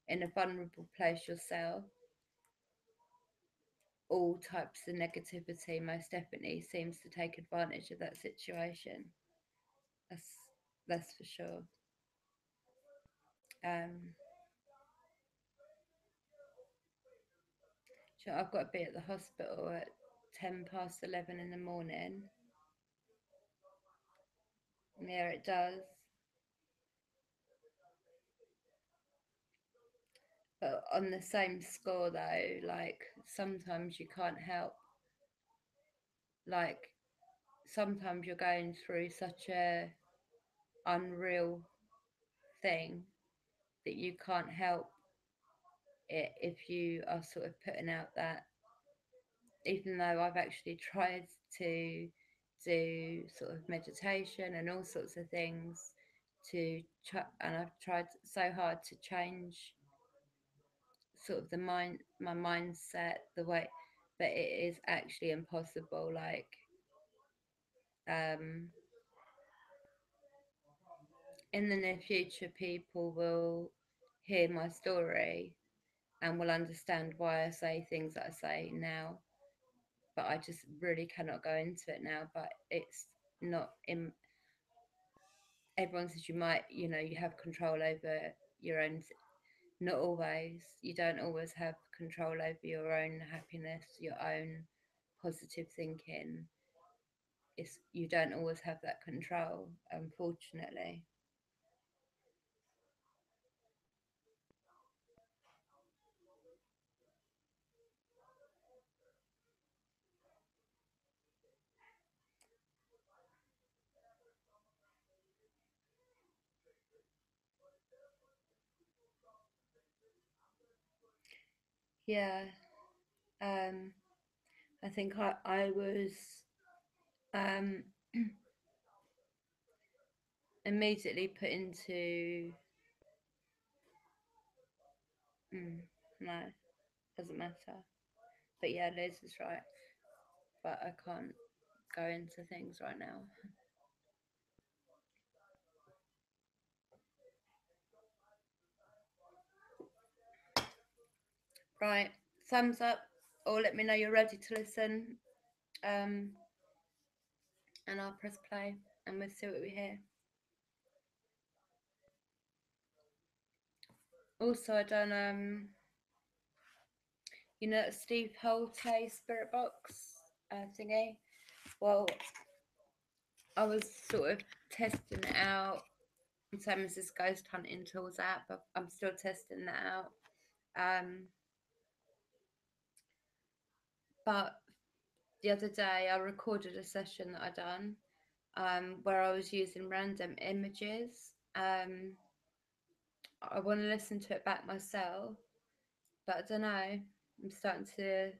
in a vulnerable place yourself, all types of negativity most definitely seems to take advantage of that situation. That's that's for sure. Um, so I've got to be at the hospital at 11:10 in the morning. Yeah, it does. But on the same score, though, like sometimes you can't help. Like sometimes you're going through such a unreal thing that you can't help it if you are sort of putting out that. Even though I've actually tried to do sort of meditation and all sorts of things and I've tried so hard to change sort of my mindset, the way, but it is actually impossible. Like, um, in the near future, people will hear my story and will understand why I say things that I say now. But I just really cannot go into it now. But it's not in. Everyone says you have control over your own. Not always. You don't always have control over your own happiness, your own positive thinking. It's you don't always have that control, unfortunately. Yeah. Um, I think I was um, immediately put into. No, doesn't matter. But yeah, Liz is right. But I can't go into things right now. Right, thumbs up, or let me know you're ready to listen. Um, and I'll press play, and we'll see what we hear. Also, I done Steve Holte spirit box thingy. Well, I was sort of testing it out. Same as this ghost hunting tools app. I'm still testing that out. Um, but the other day I recorded a session that I done where I was using random images. I want to listen to it back myself, but I don't know. I'm starting to.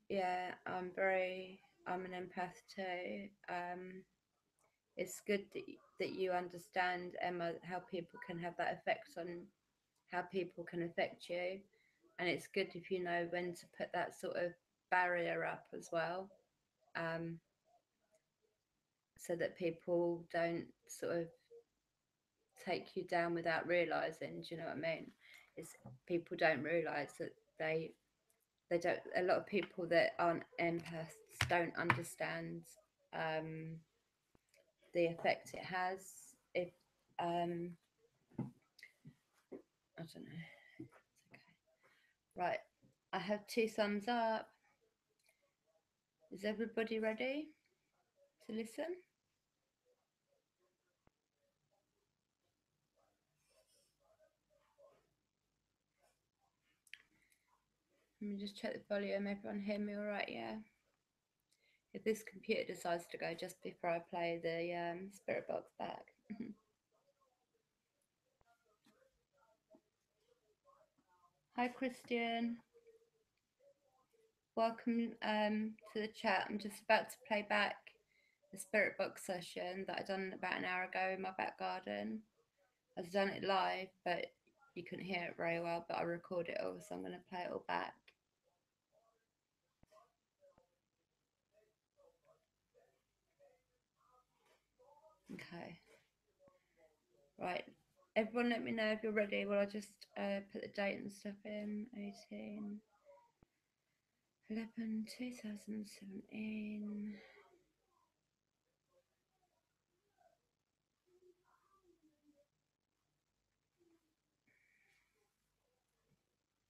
Yeah, I'm an empath too. It's good that you understand, Emma, how people can have that effect on how people can affect you. And it's good if you know when to put that sort of barrier up as well, um, so that people don't sort of take you down without realizing. Do you know what I mean? It's people don't realize that they don't. A lot of people that aren't empaths don't understand um, the effect it has. If I don't know. Okay. Right. I have two thumbs up. Is everybody ready to listen? Let me just check the volume. Everyone hear me all right? Yeah. If this computer decides to go just before I play the spirit box back. Hi, Christian. Welcome to the chat. I'm just about to play back the spirit box session that I done about an hour ago in my back garden. I've done it live, but you couldn't hear it very well. But I record it all, so I'm going to play it all back. Okay. Right. Everyone, let me know if you're ready. Well, I just put the date and stuff in. 18. 11 2017.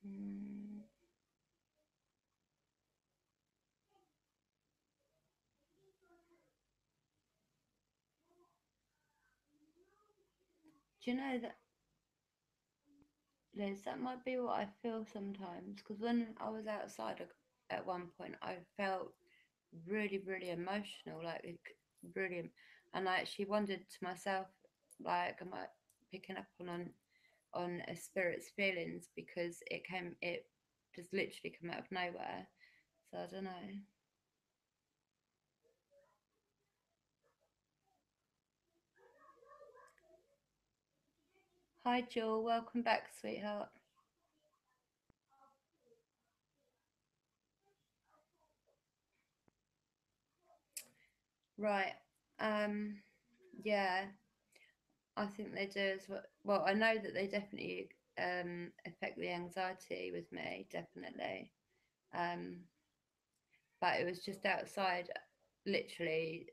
Mm. Do you know that, Liz, that might be what I feel sometimes? Because when I was outside at one point, I felt really, really emotional, like really, and I actually wondered to myself, like, am I picking up on a spirit's feelings because it just literally came out of nowhere. So I don't know. Hi, Jill. Welcome back, sweetheart. Right. Um. Yeah, I think they do as well. Well, I know that they definitely affect the anxiety with me, definitely. Um. But it was just outside, literally.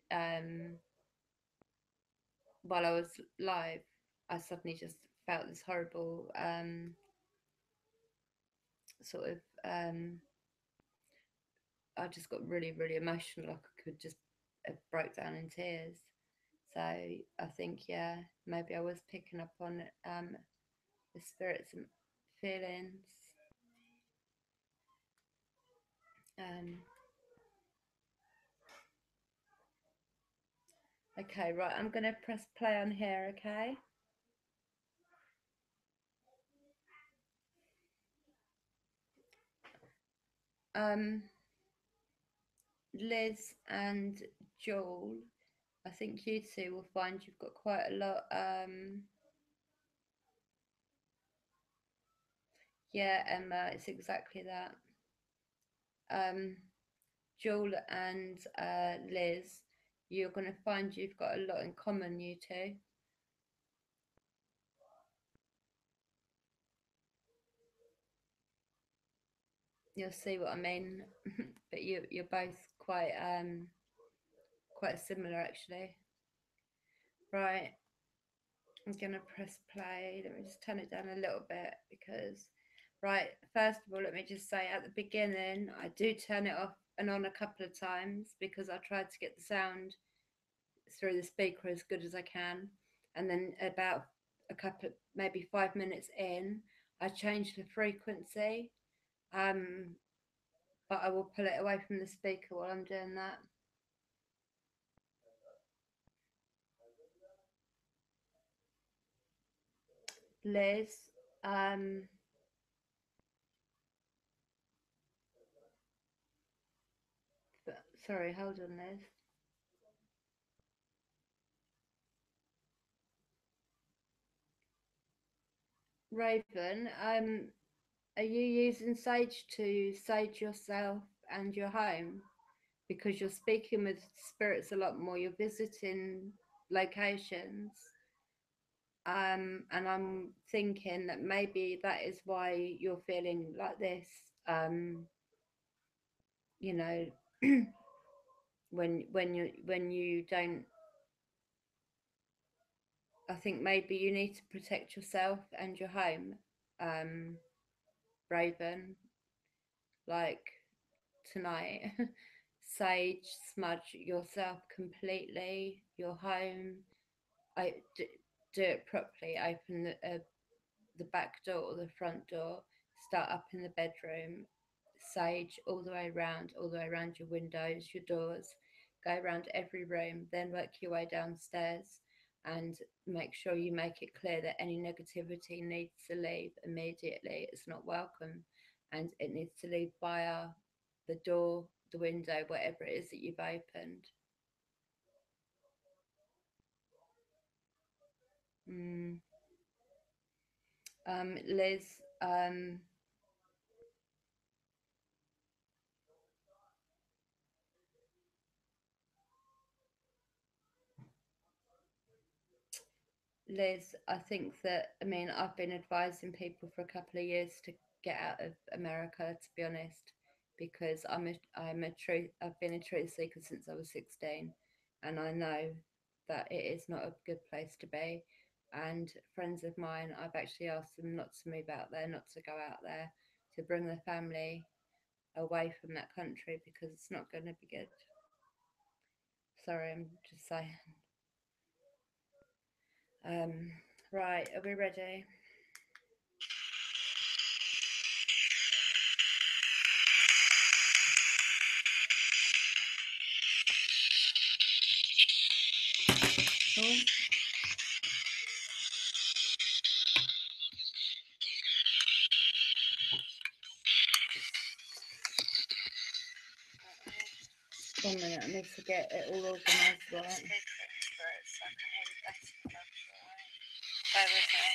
While I was live, I suddenly just felt this horrible sort of I just got really, really emotional. Like I could just broke down in tears. So I think, yeah, maybe I was picking up on the spirits and feelings. Um, okay, right. I'm gonna press play on here. Okay. Um, Liz and Joel, I think you two will find you've got quite a lot. Yeah, Emma, it's exactly that. Um, Joel and Liz, you're going to find you've got a lot in common, you two. You'll see what I mean. But you're both quite similar actually. Right, I'm gonna press play. Let me just turn it down a little bit because, right, first of all, let me just say at the beginning, I do turn it off and on a couple of times because I tried to get the sound through the speaker as good as I can. And then about a couple, maybe 5 minutes in, I change the frequency. Um, but I will pull it away from the speaker while I'm doing that. Liz, um, sorry, hold on, Liz. Raven, are you using Sage to sage yourself and your home? Because you're speaking with spirits a lot more, you're visiting locations. And I'm thinking that maybe that is why you're feeling like this. Um, you know, when you don't, I think maybe you need to protect yourself and your home, um, Raven. Like tonight, sage smudge yourself completely, your home. I do it properly. Open the back door or the front door. Start up in the bedroom. Sage all the way around your windows, your doors. go around every room, then work your way downstairs and make sure you make it clear that any negativity needs to leave immediately. It's not welcome and it needs to leave via the door, the window, whatever it is that you've opened. Liz, Liz, I think that, I mean, I've been advising people for a couple of years to get out of America, to be honest, because I've been a truth seeker since I was 16, and I know that it is not a good place to be. And friends of mine, I've actually asked them not to move out there, not to go out there, to bring their family away from that country because it's not going to be good. Sorry, I'm just saying. Right, are we ready? Cool. One minute, I need to get it all organised right. So I can hear you better. Bear with me.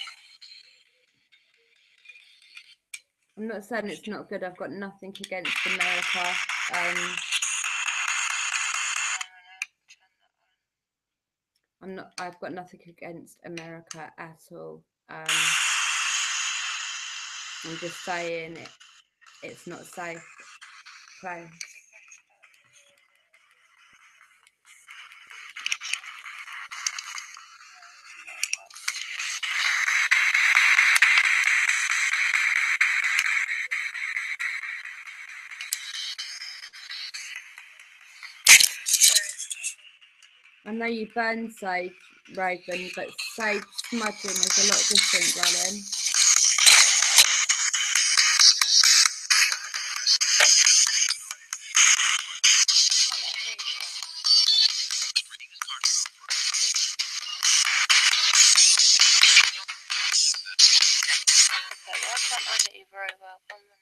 I'm not saying it's not good. I've got nothing against America. I'm not. I've got nothing against America at all. I'm just saying it's not a safe place. I know you burn sage, Raven, but sage smudging is a lot different, darling. Okay, why can't I hear you very well? 1 minute.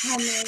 Coming.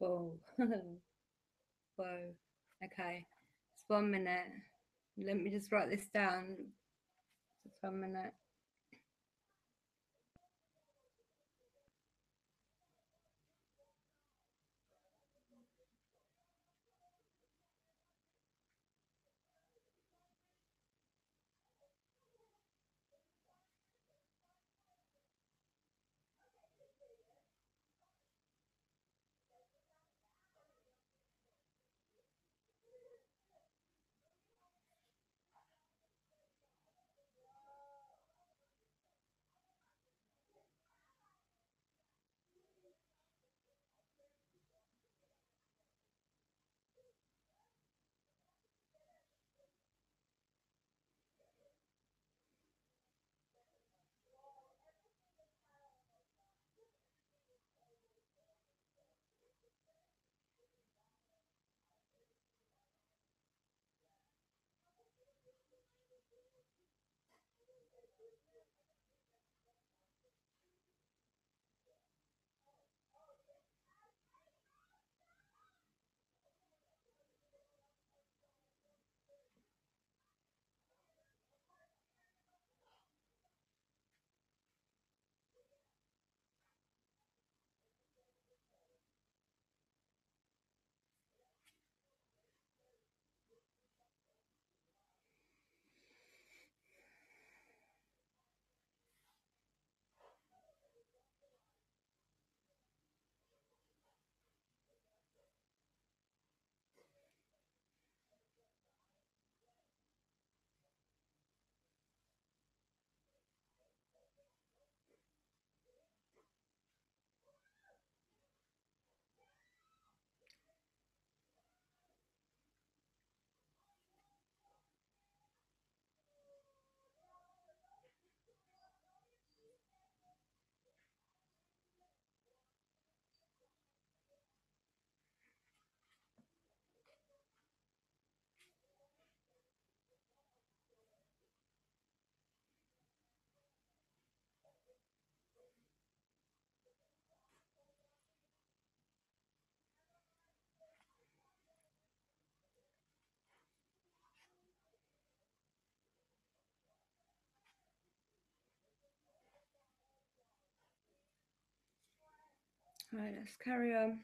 Whoa. Whoa. Okay. It's 1 minute. Let me just write this down. Just 1 minute. Right, let's carry on.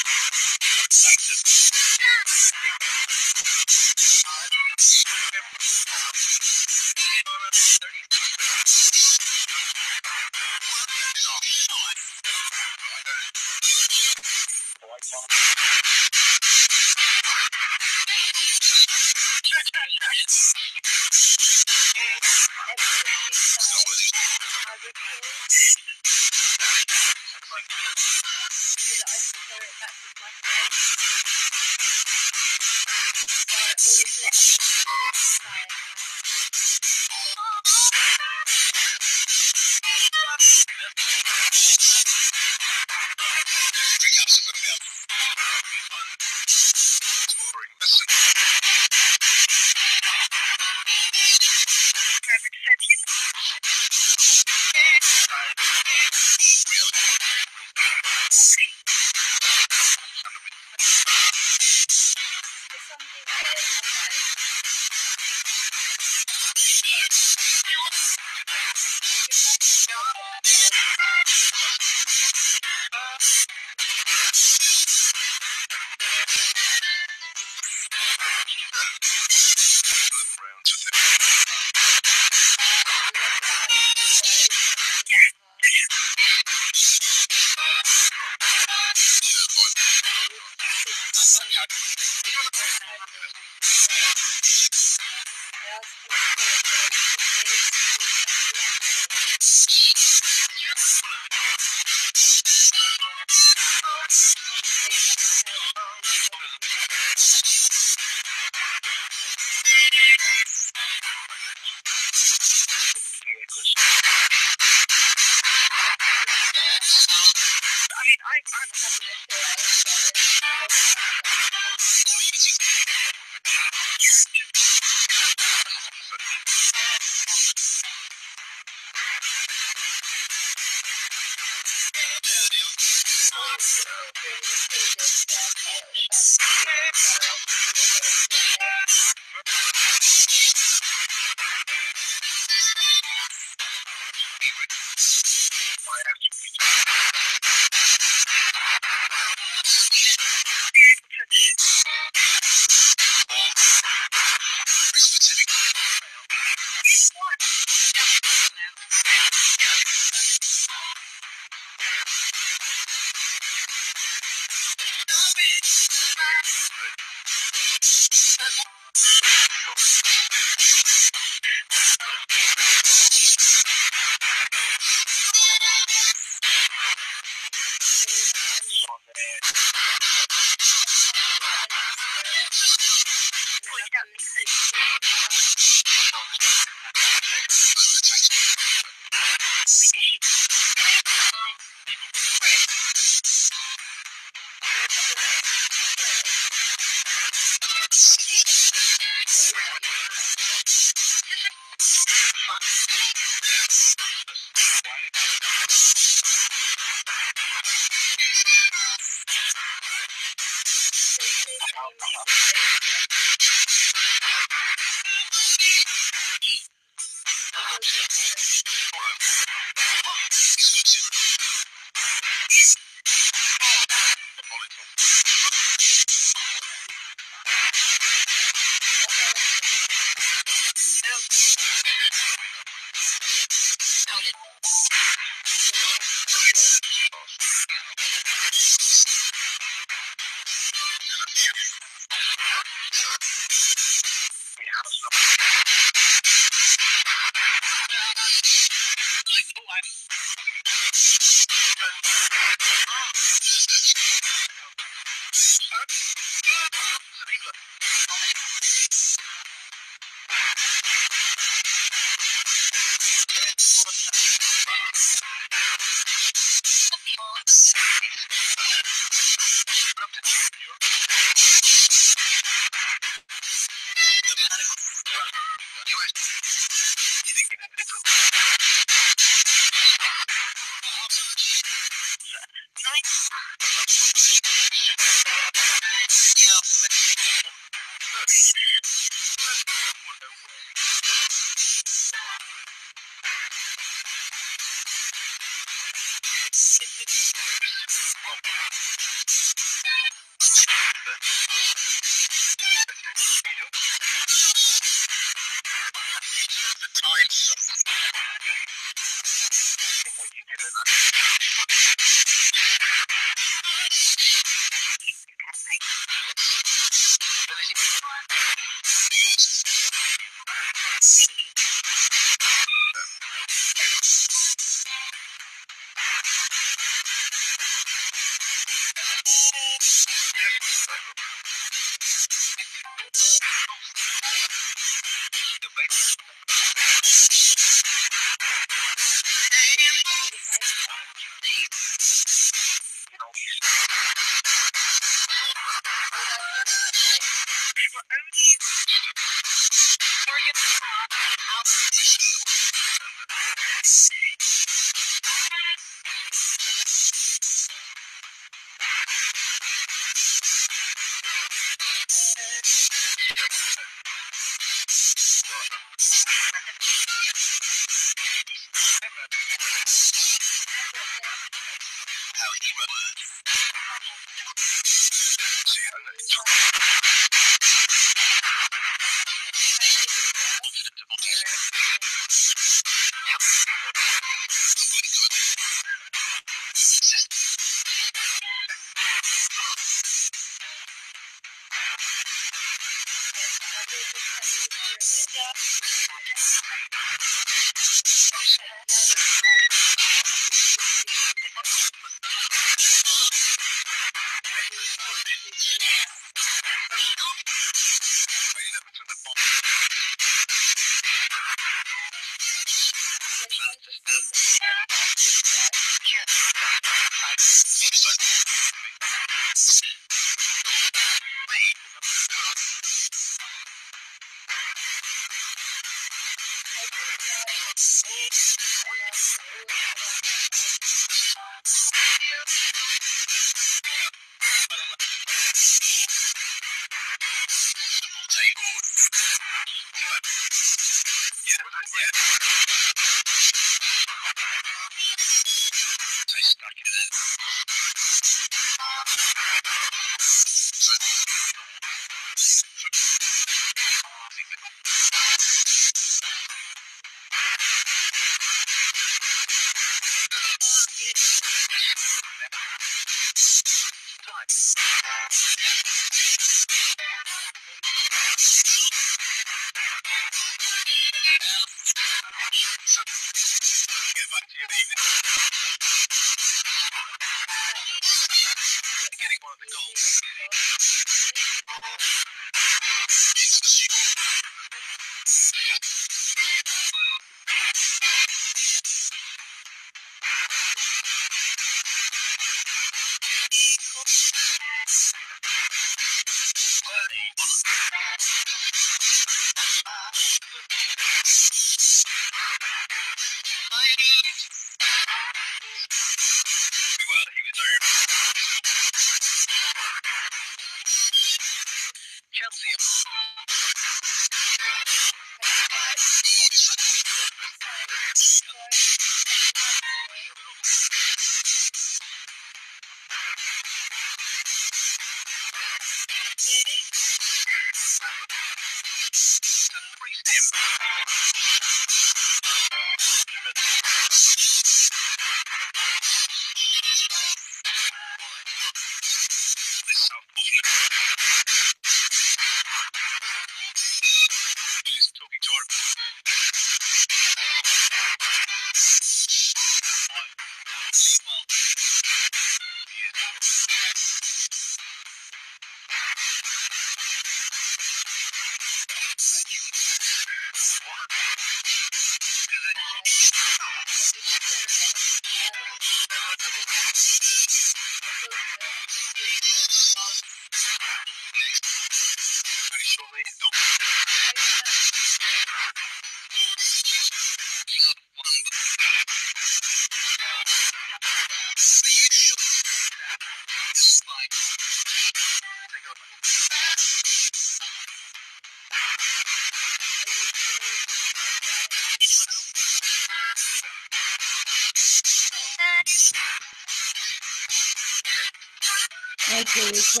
Okay, so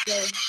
go.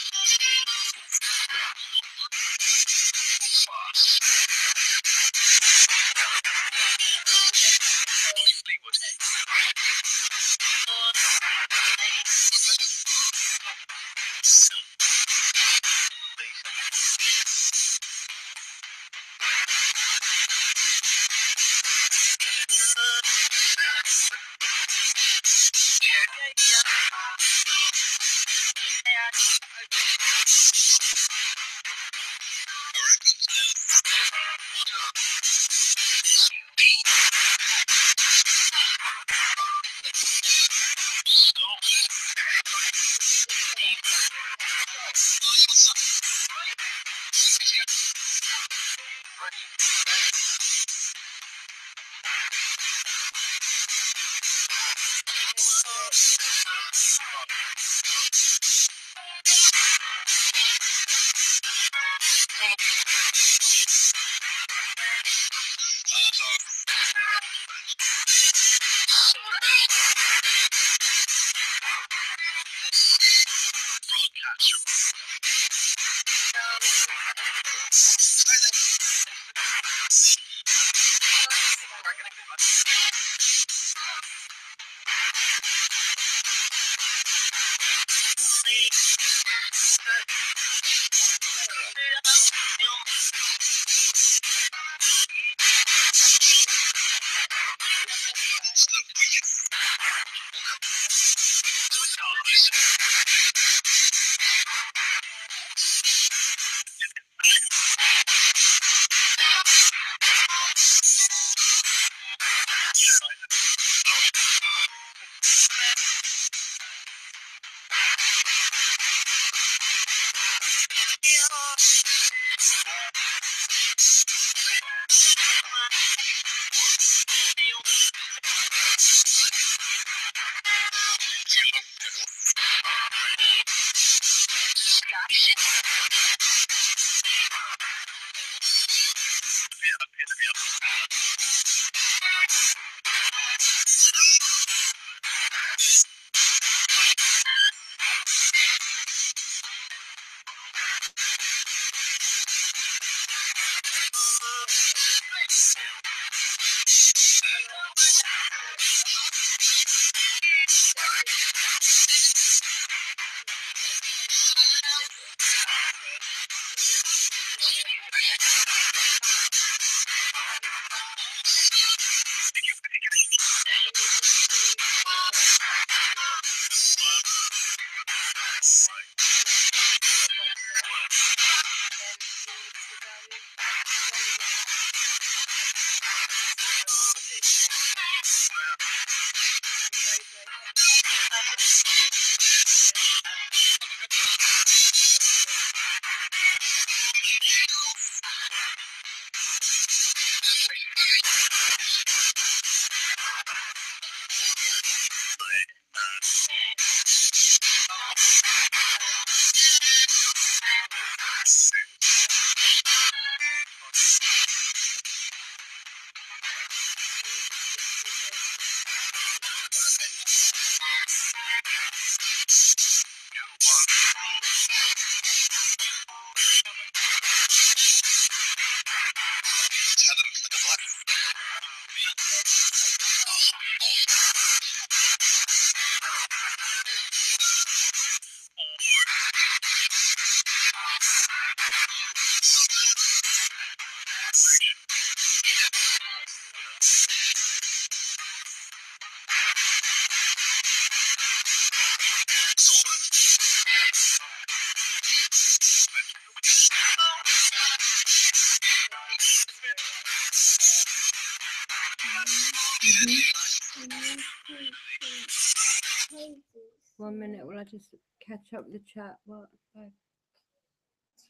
1 minute while I just catch up the chat. What? Do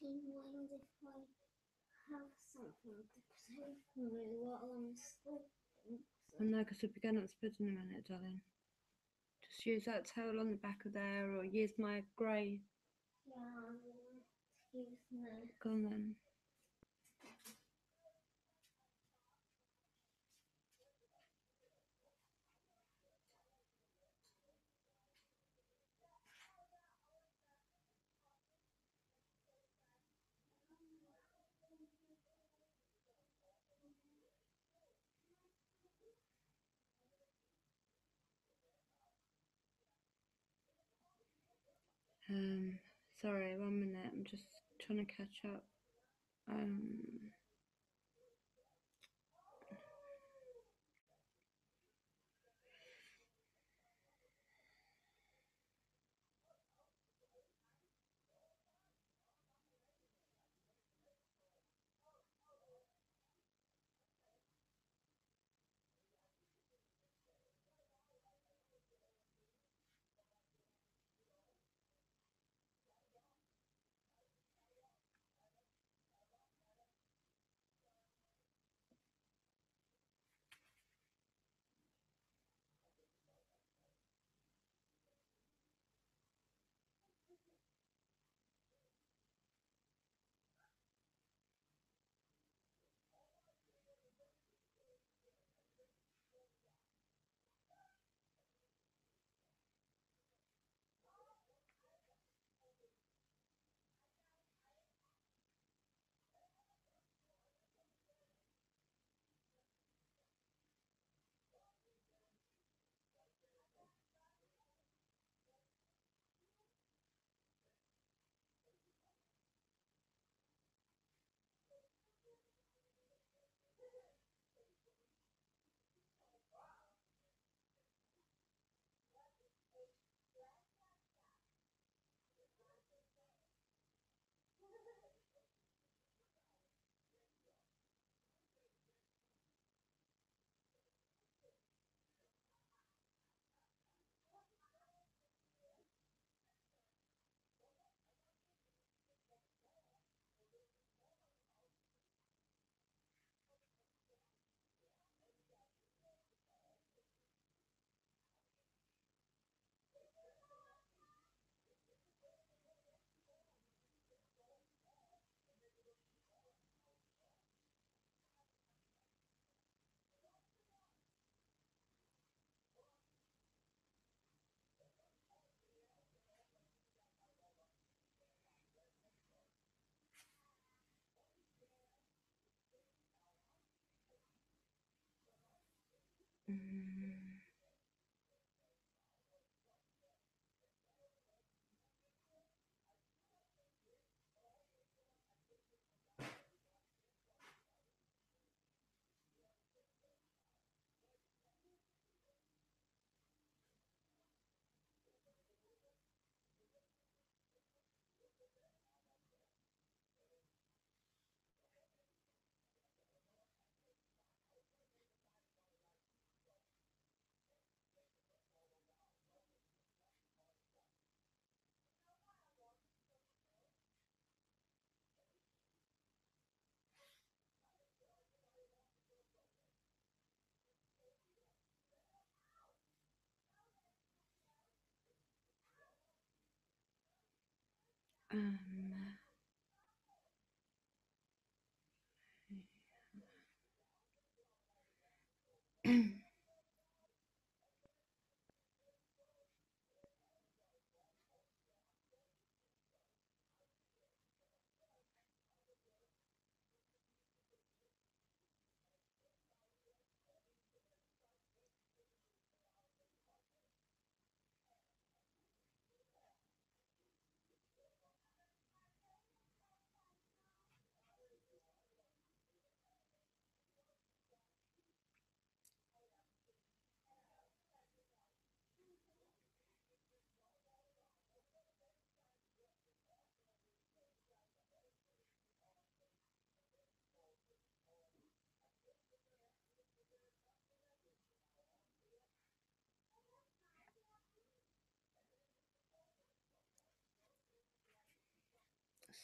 you mind if I have something to play for me while I'm sleeping? Oh no, because we'll be going up to bed in a minute, darling. Just use that towel on the back of there, or use my grey. Yeah, excuse me. Go on then. Sorry, 1 minute. I'm just trying to catch up.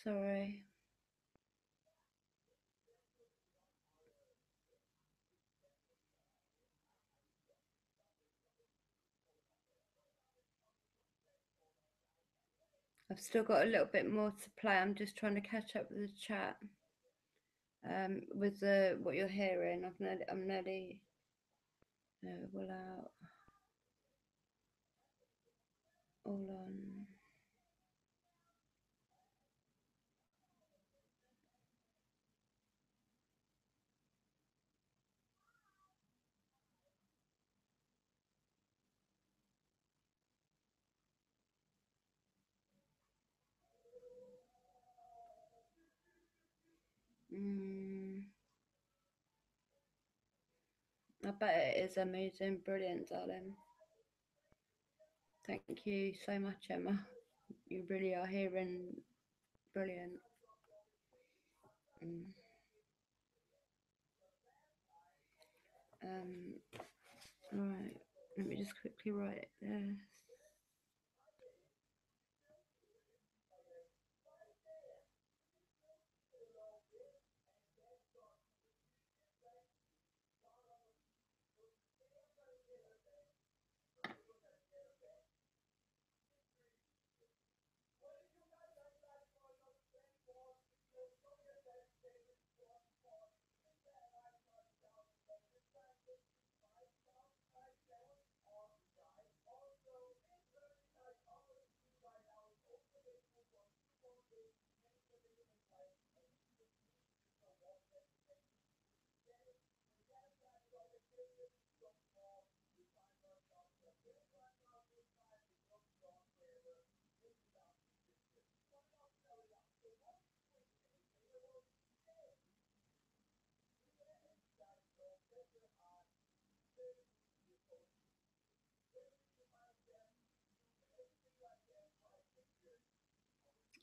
Sorry. I've still got a little bit more to play. I'm just trying to catch up with the chat. With the what you're hearing, I'm nearly well out. All on. Mm, I bet it is amazing, brilliant, darling. Thank you so much, Emma. You really are hearing brilliant. Mm. All right. Let me just quickly write this.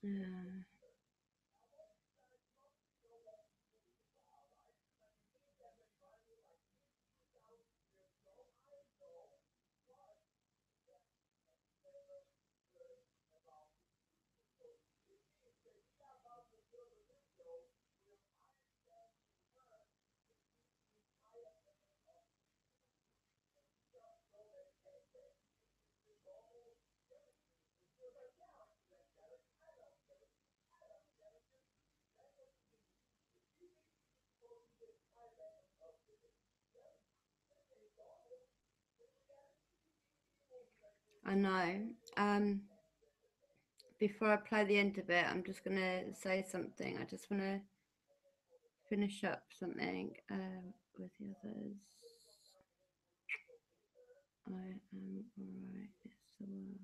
Yeah. I know. Before I play the end of it, I'm just gonna say something. I just want to finish up something with the others. I am alright. It's the world.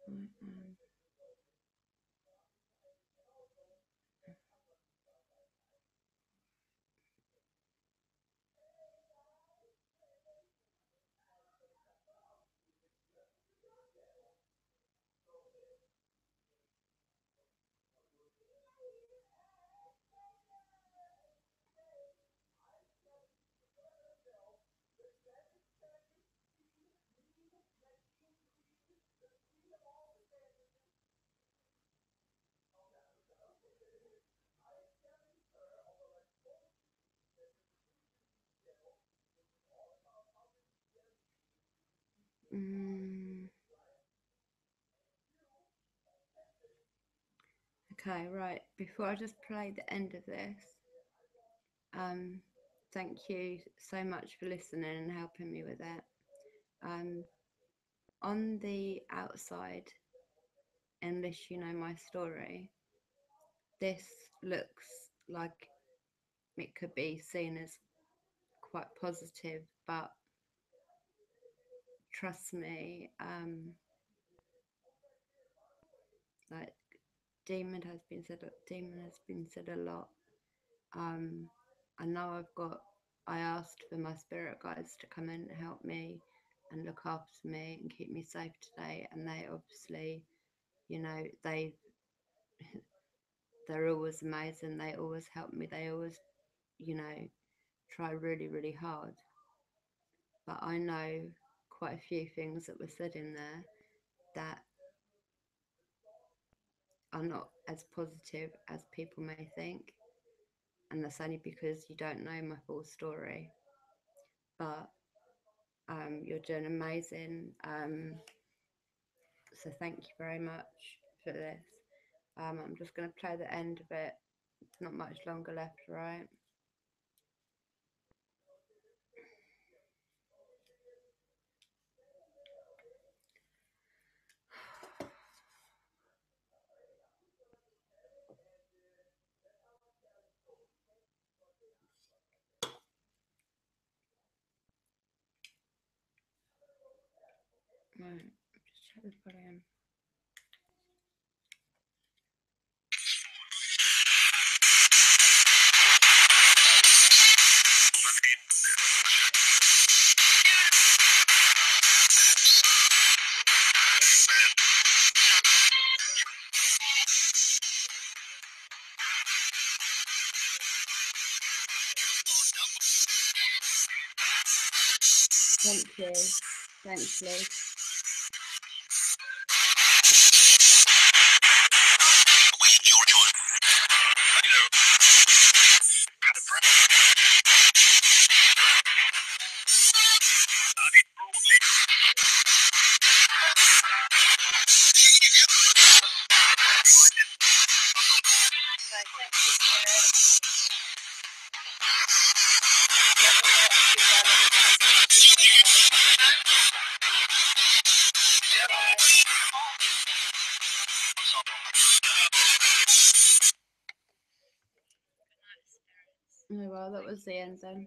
I am. Mm, okay, right. Before I just play the end of this, um, thank you so much for listening and helping me with it. Um, on the outside, unless you know my story, this looks like it could be seen as quite positive, but trust me, like demon has been said a lot. Um, I know I asked for my spirit guides to come in and help me and look after me and keep me safe today, and they obviously, you know, they're always amazing. They always help me. They always, you know, try really, really hard. But I know quite a few things that were said in there that are not as positive as people may think, and that's only because you don't know my full story. But you're doing amazing. So thank you very much for this. I'm just going to play the end of it. It's not much longer left, right? Right, just check this volume. Thank you. Thanks, Lee. Oh, well, that was the end then.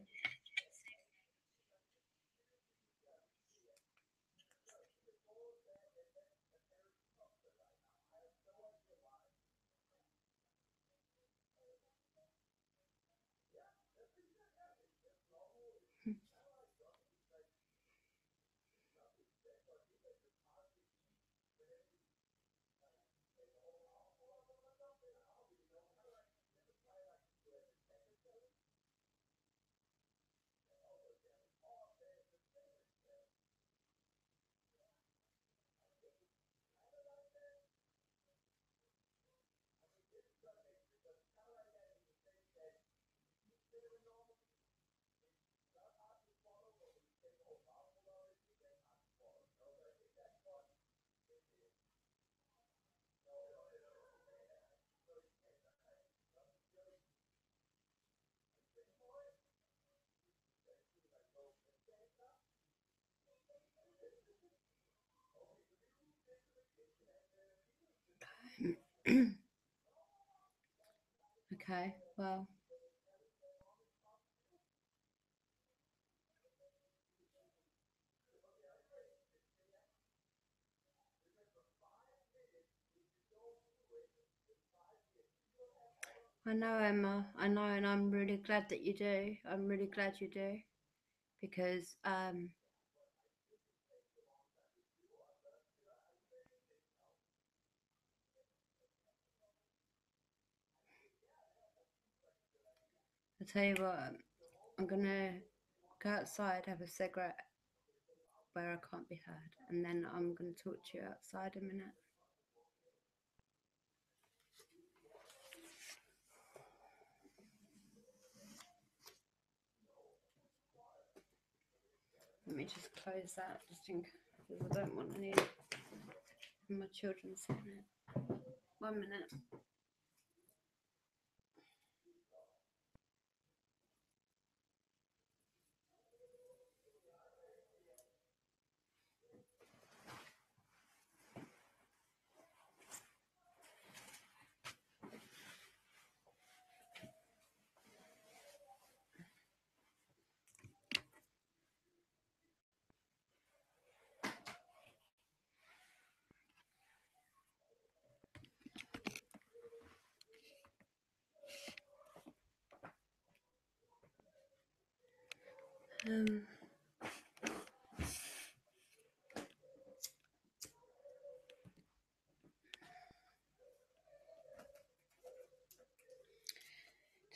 Okay, well, I know, Emma. I know, and I'm really glad that you do. I'm really glad you do, because I tell you what, I'm gonna go outside, have a cigarette where I can't be heard, and then I'm gonna talk to you outside a minute. Let me just close that, just in case, because I don't want any of my children seeing it. 1 minute.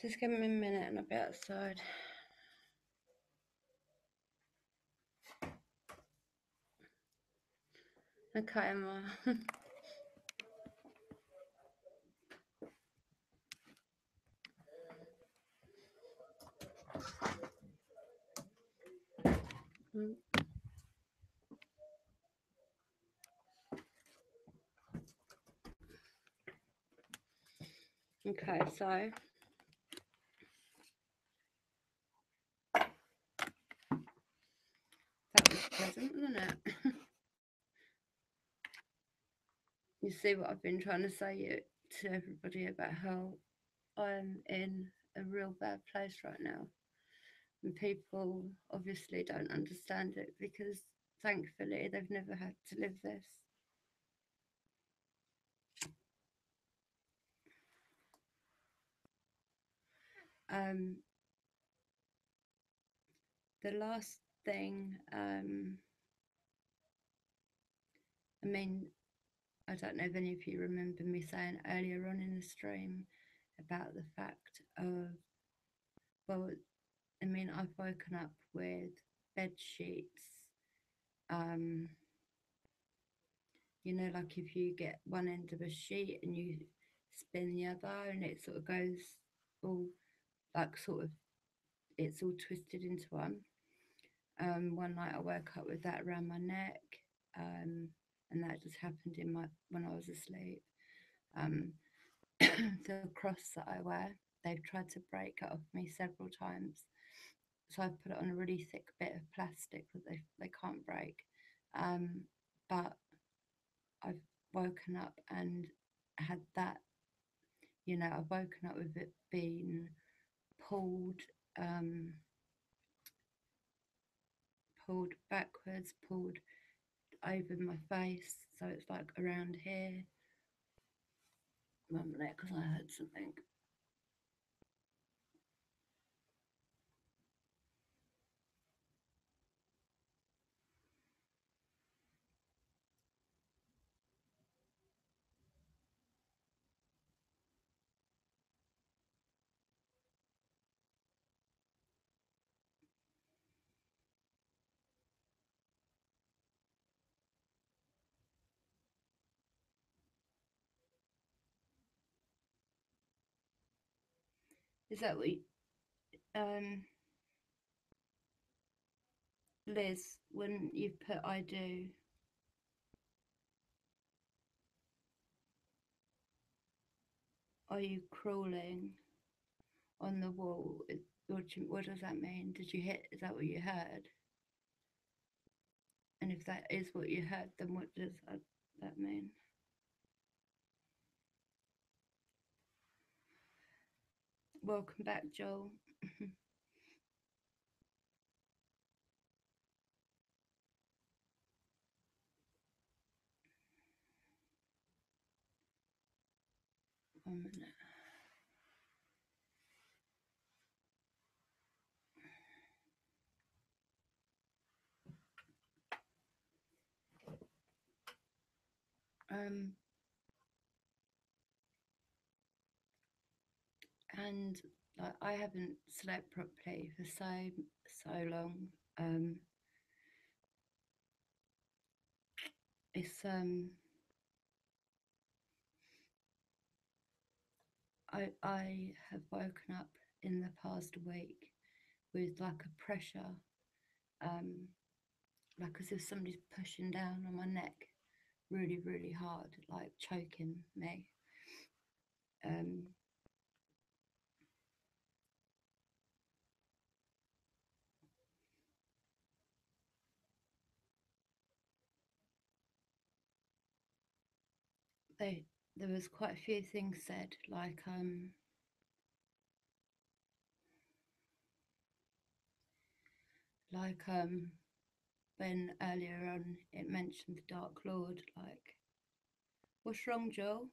Just give me a minute and I'll be outside. Okay, Emma. Mm. Okay, so that was pleasant, wasn't it? You see what I've been trying to say to everybody about how I'm in a real bad place right now. And people obviously don't understand it because thankfully they've never had to live this. Um, the last thing, I mean, I don't know if any of you remember me saying earlier on in the stream about the fact of, well, I mean, I've woken up with bed sheets. Um, you know, like if you get one end of a sheet and you spin the other and it sort of goes all like sort of, it's all twisted into one. One night I woke up with that around my neck, um, and that just happened in my when I was asleep. Um, the cross that I wear, they've tried to break it off me several times, so I've put it on a really thick bit of plastic that they can't break. Um, but I've woken up and had that, you know, I've woken up with it being pulled, um, pulled backwards, pulled over my face, so it's like around here. One minute, because I heard something. Is that what you, um, Liz, when you put I do, are you crawling on the wall? What does that mean? Did you hit, is that what you heard? And if that is what you heard, then what does that mean? Welcome back, Joel. 1 minute. Um, and like I haven't slept properly for so long. Um, it's I have woken up in the past week with like a pressure, um, like as if somebody's pushing down on my neck really hard, like choking me. Um, they there was quite a few things said, like when earlier on it mentioned the Dark Lord, like, what's wrong, Joel?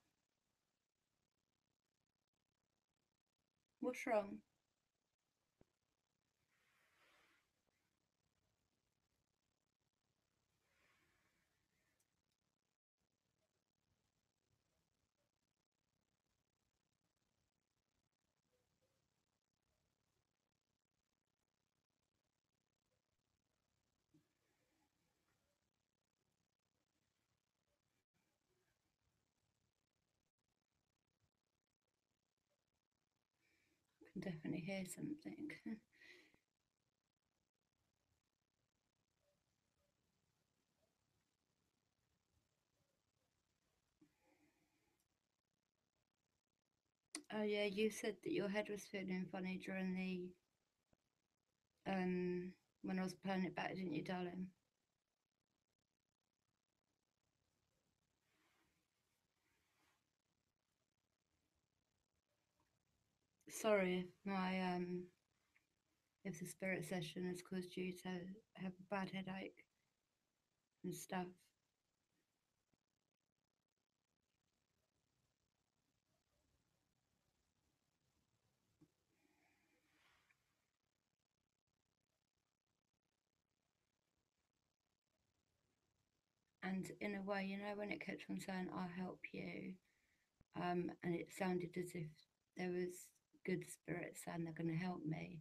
What's wrong? I can definitely hear something. Oh yeah, you said that your head was feeling funny during the when I was playing it back, didn't you, darling? Sorry if my if the spirit session has caused you to have a bad headache and stuff. And in a way, you know, when it kept on saying, "I'll help you," and it sounded as if there was good spirits saying they're going to help me.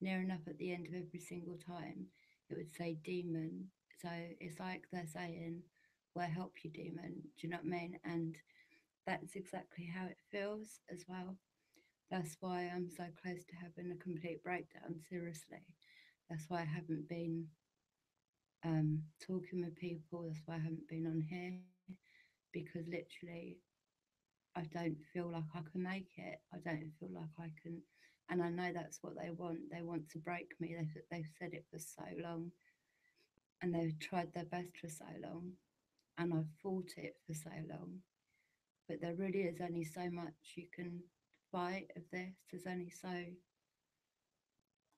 Near enough at the end of every single time, it would say demon. So it's like they're saying, "We'll help you, demon." Do you know what I mean? And that's exactly how it feels as well. That's why I'm so close to having a complete breakdown. Seriously, that's why I haven't been talking with people. That's why I haven't been on here because literally I don't feel like I can make it. I don't feel like I can, and I know that's what they want. They want to break me. They've said it for so long, and they've tried their best for so long, and I've fought it for so long. But there really is only so much you can fight of this. There's only so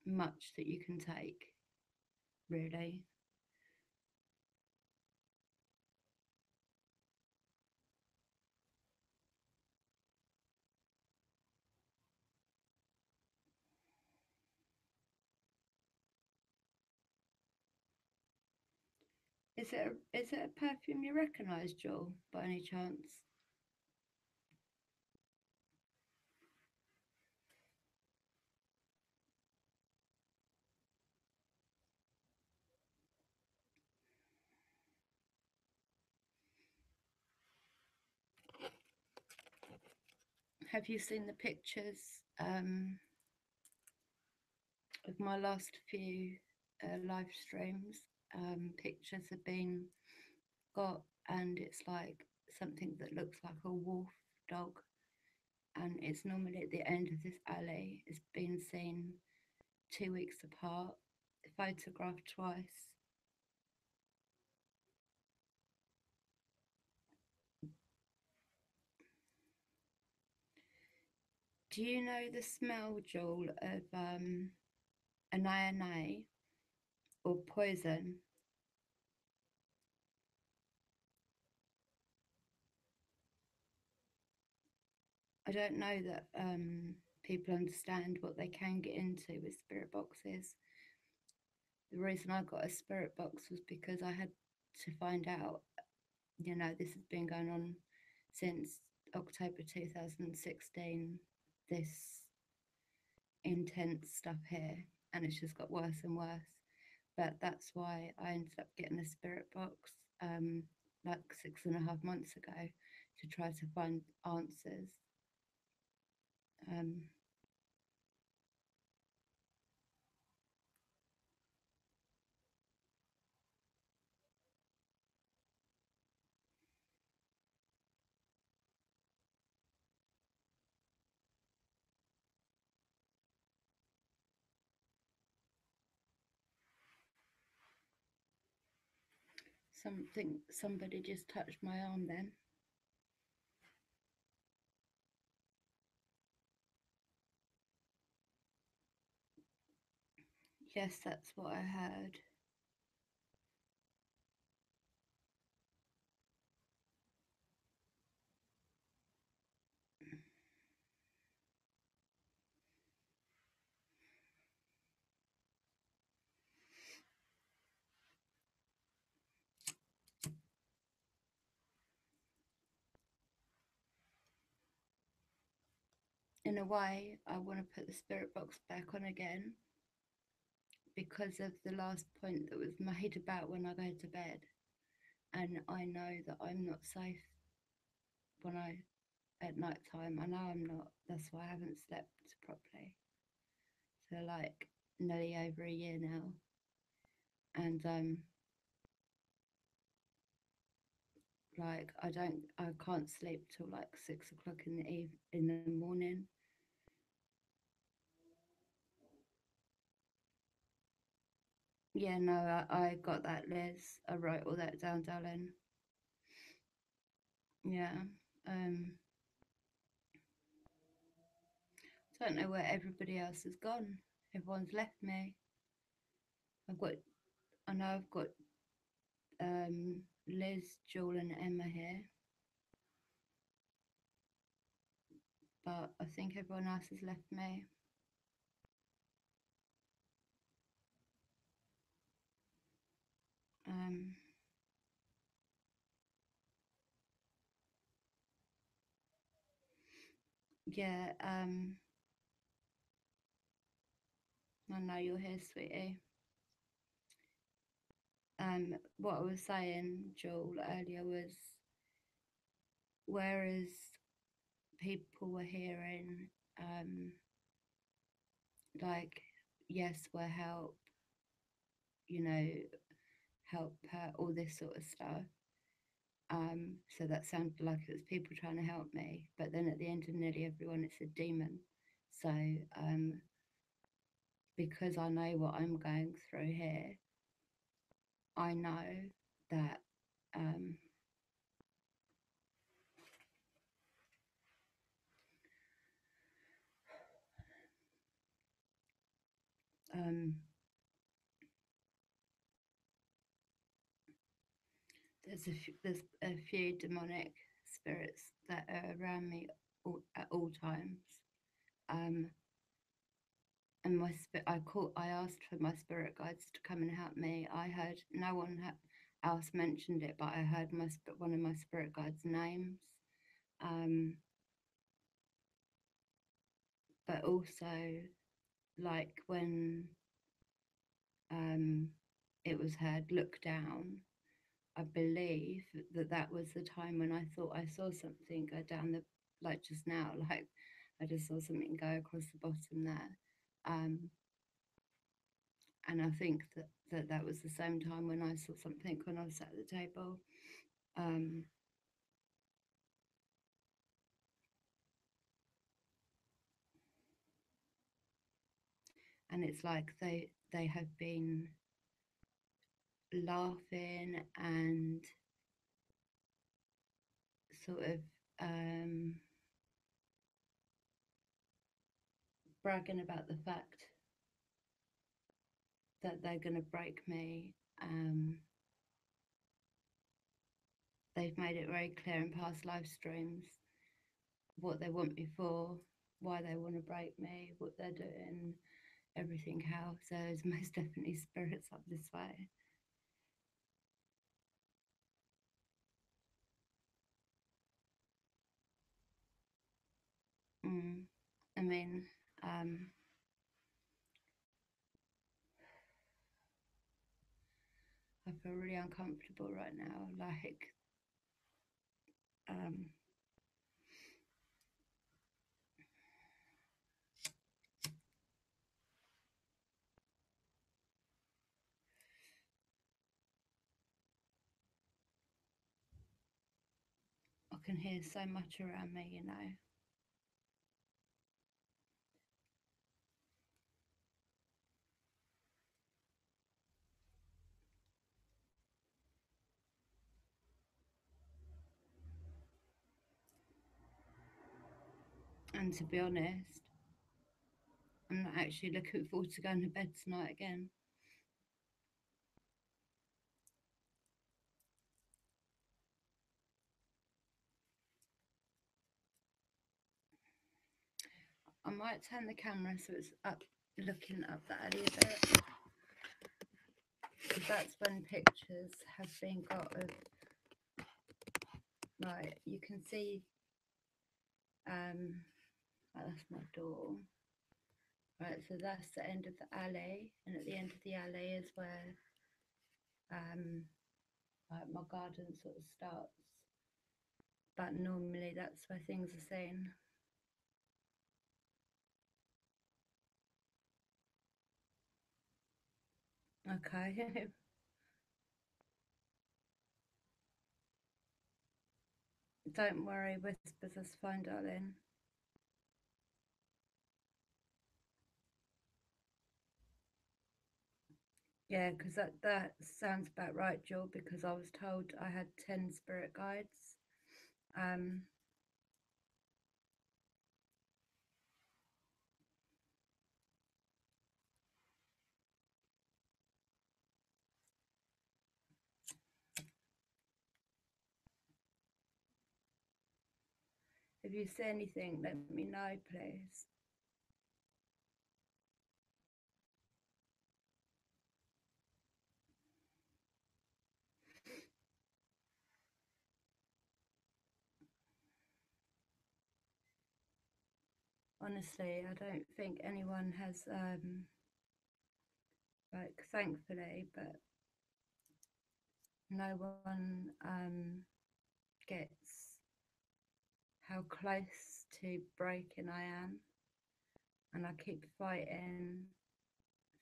much that you can take, really. Is it a perfume you recognise, Joel, by any chance? Have you seen the pictures of my last few live streams? Pictures have been got, and it's like something that looks like a wolf dog, and it's normally at the end of this alley. It's been seen 2 weeks apart, photographed twice. Do you know the smell, Joel, of an INA or poison? I don't know that people understand what they can get into with spirit boxes. The reason I got a spirit box was because I had to find out, you know, this has been going on since October 2016, this intense stuff here, and it's just got worse and worse. But that's why I ended up getting a spirit box like 6.5 months ago to try to find answers. Um, somebody just touched my arm then. Yes, that's what I heard. In a way, I want to put the spirit box back on again because of the last point that was made about when I go to bed. And I know that I'm not safe when I at night time. I know I'm not. That's why I haven't slept properly. So like nearly over a year now. And like I can't sleep till like 6 o'clock in the morning. Yeah, no, I got that, Liz. I wrote all that down, darling. Yeah. Um, don't know where everybody else has gone. Everyone's left me. I've got, I know I've got Liz, Jewel, and Emma here, but I think everyone else has left me. Um, yeah. I know you're here, sweetie. What I was saying, Jewel, earlier was whereas people were hearing, like, yes, we'll help, you know, help her, all this sort of stuff. So that sounded like it was people trying to help me, but then at the end of nearly everyone, it's a demon. So, because I know what I'm going through here, I know that um, um, there's a few demonic spirits that are around me at all times. Um, and I asked for my spirit guides to come and help me. I heard no one else mentioned it, but I heard one of my spirit guides' names. Um, but also, like when um, it was heard, look down. I believe that that was the time when I thought I saw something go down the, like just now, like I just saw something go across the bottom there. Um, and I think that was the same time when I saw something when I was at the table. Um, and it's like they have been laughing and sort of bragging about the fact that they're going to break me. They've made it very clear in past live streams what they want me for, why they want to break me, what they're doing, everything, how. So there's most definitely spirits up this way. Mm. I mean, I feel really uncomfortable right now. Like, um, I can hear so much around me, you know. And to be honest, I'm not actually looking forward to going to bed tonight again. I might turn the camera so it's up, looking up the alley a bit, because that's when pictures have been got of, right, you can see, that's my door. Right, so that's the end of the alley, and at the end of the alley is where like my garden sort of starts. But normally that's where things are seen. Okay. Don't worry, whispers is fine, darling. Yeah, because that sounds about right, Jill. Because I was told I had 10 spirit guides. Um, if you see anything, let me know, please. Honestly, I don't think anyone has like thankfully, but no one gets how close to breaking I am, and I keep fighting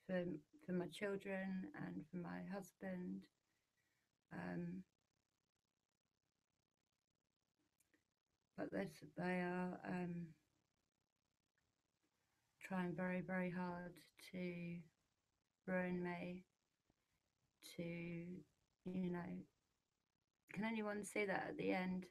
for for my children and for my husband. Um, but they are trying very very hard to ruin me. To can anyone see that at the end?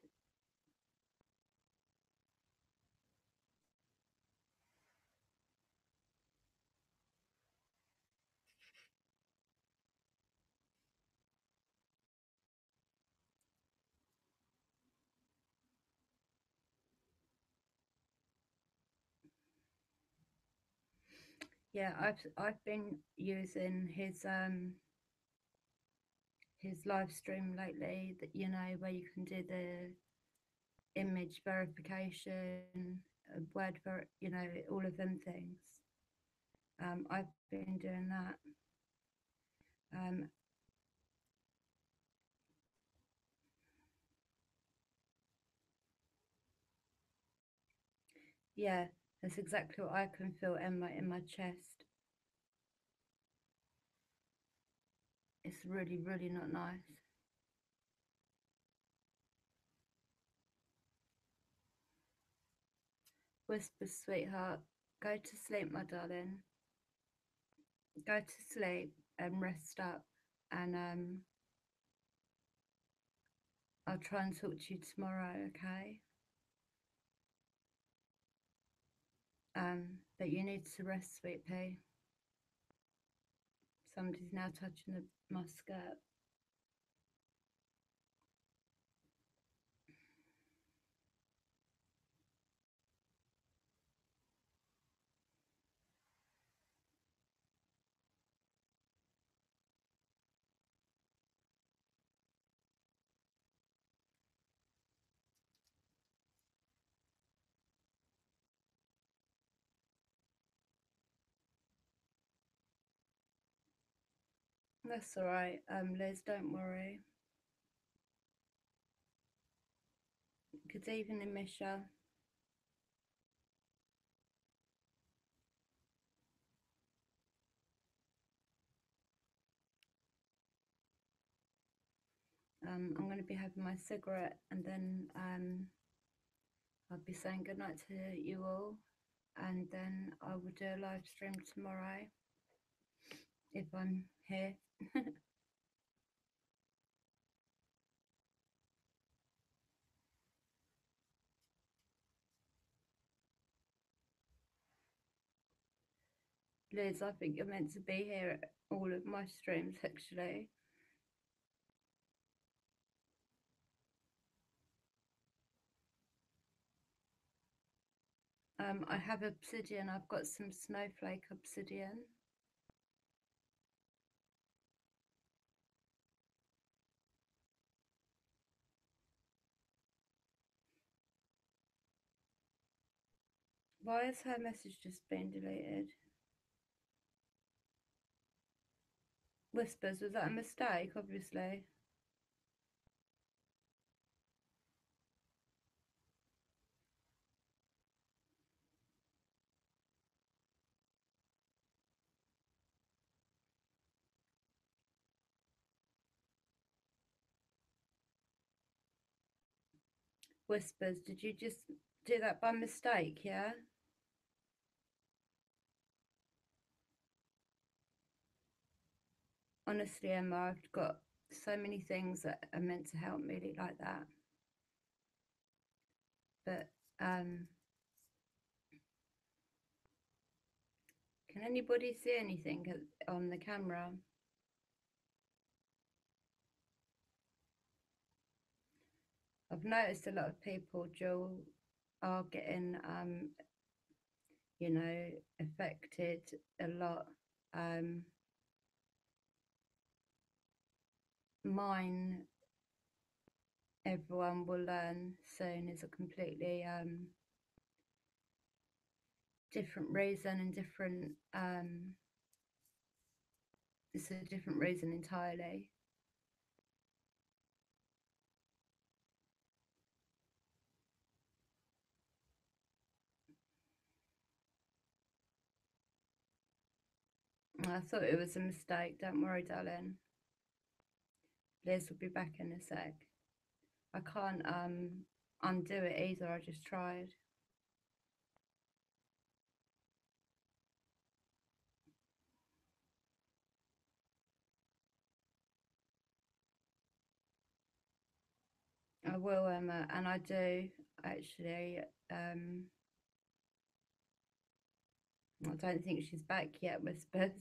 Yeah, I've been using his live stream lately. That where you can do the image verification, word for all of them things. I've been doing that. Um, yeah, that's exactly what I can feel in my chest. It's really really not nice. Whisper, sweetheart, go to sleep, my darling. Go to sleep and rest up, and I'll try and talk to you tomorrow, okay? But you need to rest, sweet pea. Somebody's now touching my skirt. That's all right, Liz. Don't worry. Good evening, Misha. I'm going to be having my cigarette, and then I'll be saying goodnight to you all, and then I will do a live stream tomorrow if I'm here. Liz, I think you're meant to be here at all of my streams, actually. I have obsidian. I've got some snowflake obsidian. Why has her message just been deleted? Whispers, was that a mistake? Obviously. Whispers, did you just do that by mistake? Yeah. honestly, Emma, I've got so many things that are meant to help me like that. But can anybody see anything on the camera? I've noticed a lot of people, Jill, are getting, affected a lot. Mine, everyone will learn soon, is a completely different reason and different. It's a different reason entirely. I thought it was a mistake. Don't worry, darling. Liz will be back in a sec. I can't undo it either. I just tried. I will, Emma, and I do actually. I don't think she's back yet, Whispers.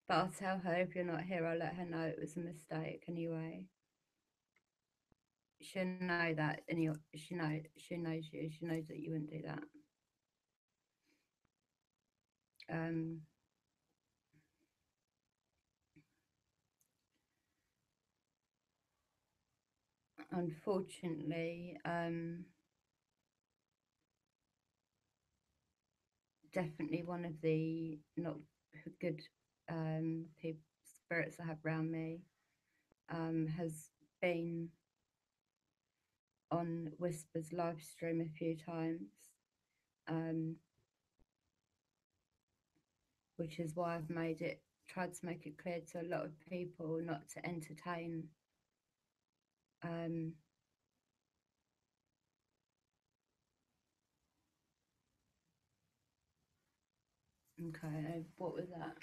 But I'll tell her if you're not here. I'll let her know it was a mistake anyway. She'll know that, and she knows you. She knows that you wouldn't do that. Unfortunately, definitely one of the not good spirits I have around me has been on Whispers live stream a few times, which is why I've tried to make it clear to a lot of people not to entertain okay, what was that?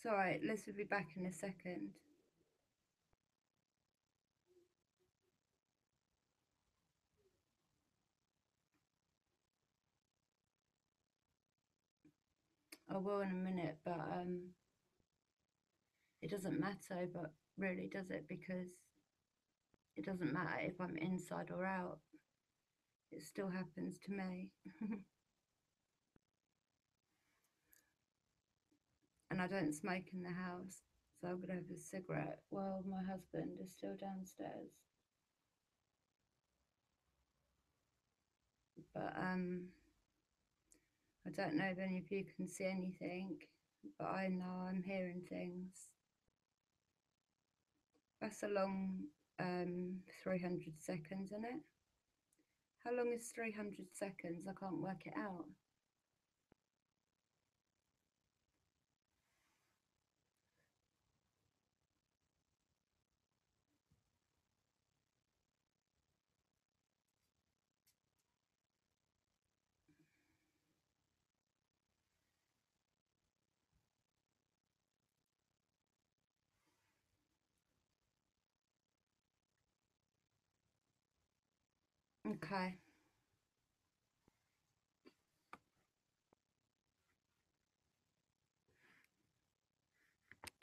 It's all right, Liz will be back in a second. I will in a minute, but it doesn't matter, but really does it? Because it doesn't matter if I'm inside or out. It still happens to me. And I don't smoke in the house, so I'm gonna have a cigarette while my husband is still downstairs. But I don't know if any of you can see anything, but I know I'm hearing things. That's a long 300 seconds, isn't it? How long is 300 seconds? I can't work it out. Okay.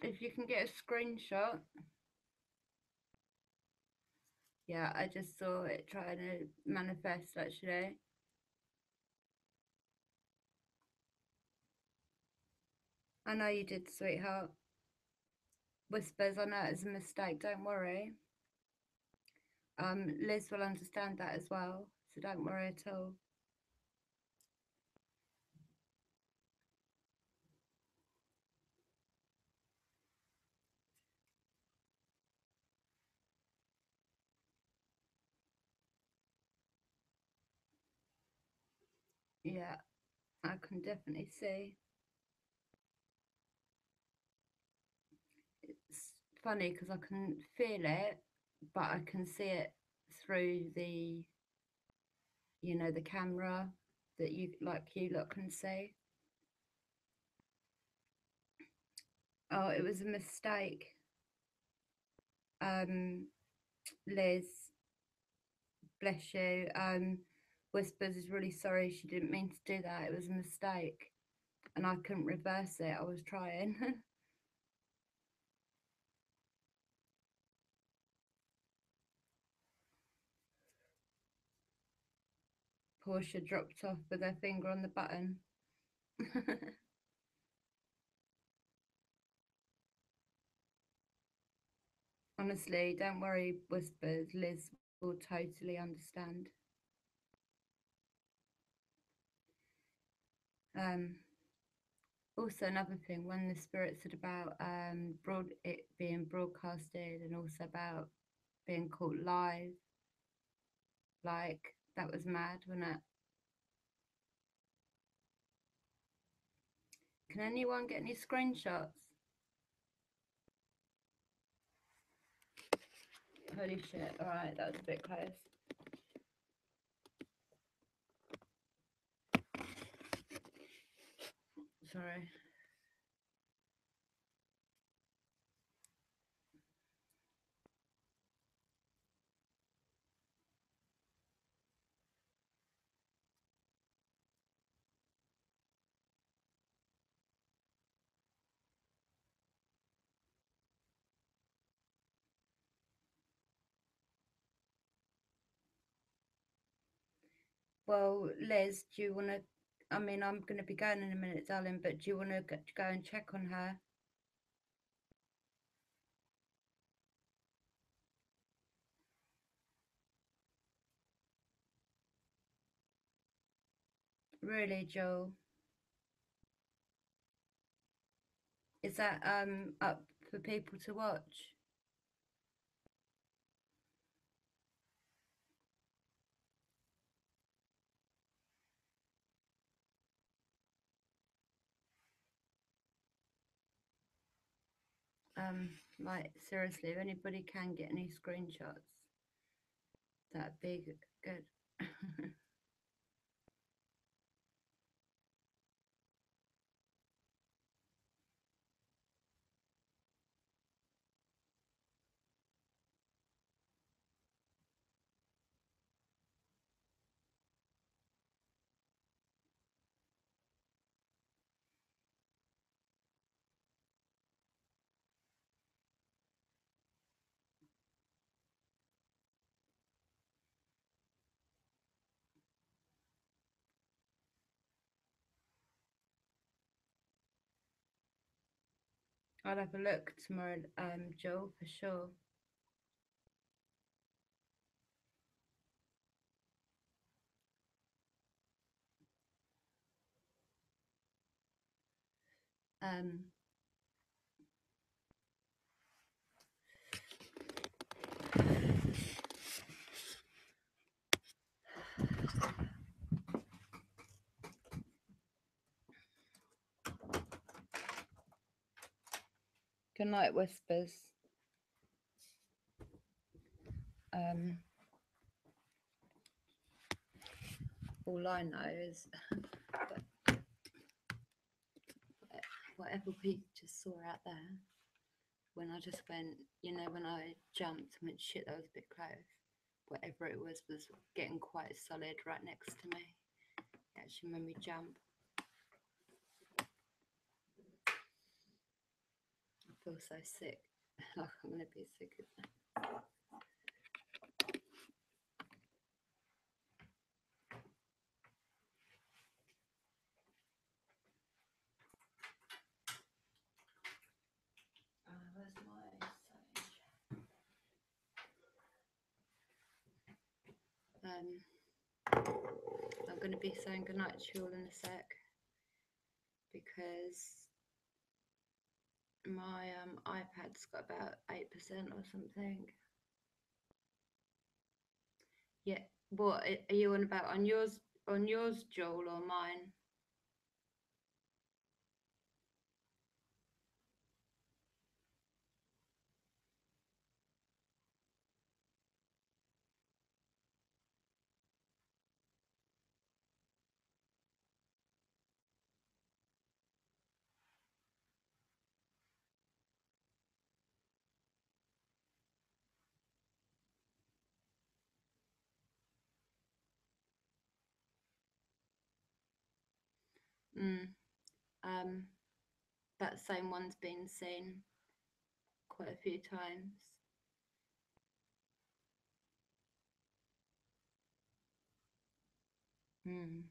If you can get a screenshot. Yeah, I just saw it trying to manifest actually. I know you did, sweetheart. Whispers, I know it's a mistake, don't worry. Liz will understand that as well, so don't worry at all. Yeah, I can definitely see. It's funny because I can feel it, but I can see it through the, the camera that you lot can see. Oh, it was a mistake. Um, Liz, bless you. Whispers is really sorry. She didn't mean to do that. It was a mistake, and I couldn't reverse it. I was trying. Portia dropped off with her finger on the button. Honestly, don't worry, Whispers. Liz will totally understand. Um, Also, another thing, when the spirit said about it being broadcasted and also about being caught live, like that was mad, wasn't it? Can anyone get any screenshots? Holy shit! All right, that was a bit close. Sorry. Well, Liz, do you want to? I mean, I'm going to be going in a minute, darling, but do you want to go and check on her? Really, Joel? Is that up for people to watch? Like seriously, if anybody can get any screenshots, that'd be good. I'll have a look tomorrow, Joel, for sure. Um, Good night, Whispers. Um, all I know is whatever we just saw out there when I just went, when I jumped and went, shit, that was a bit close. Whatever it was getting quite solid right next to me. It actually made me jump. I feel so sick. Like I'm going to be sick again. Where's my sage? I'm going to be saying goodnight to you all in a sec because my iPad's got about 8% or something. Yeah, what are you on about on yours, On yours, Joel, or mine? Mm. Um, that same one's been seen quite a few times. Mm.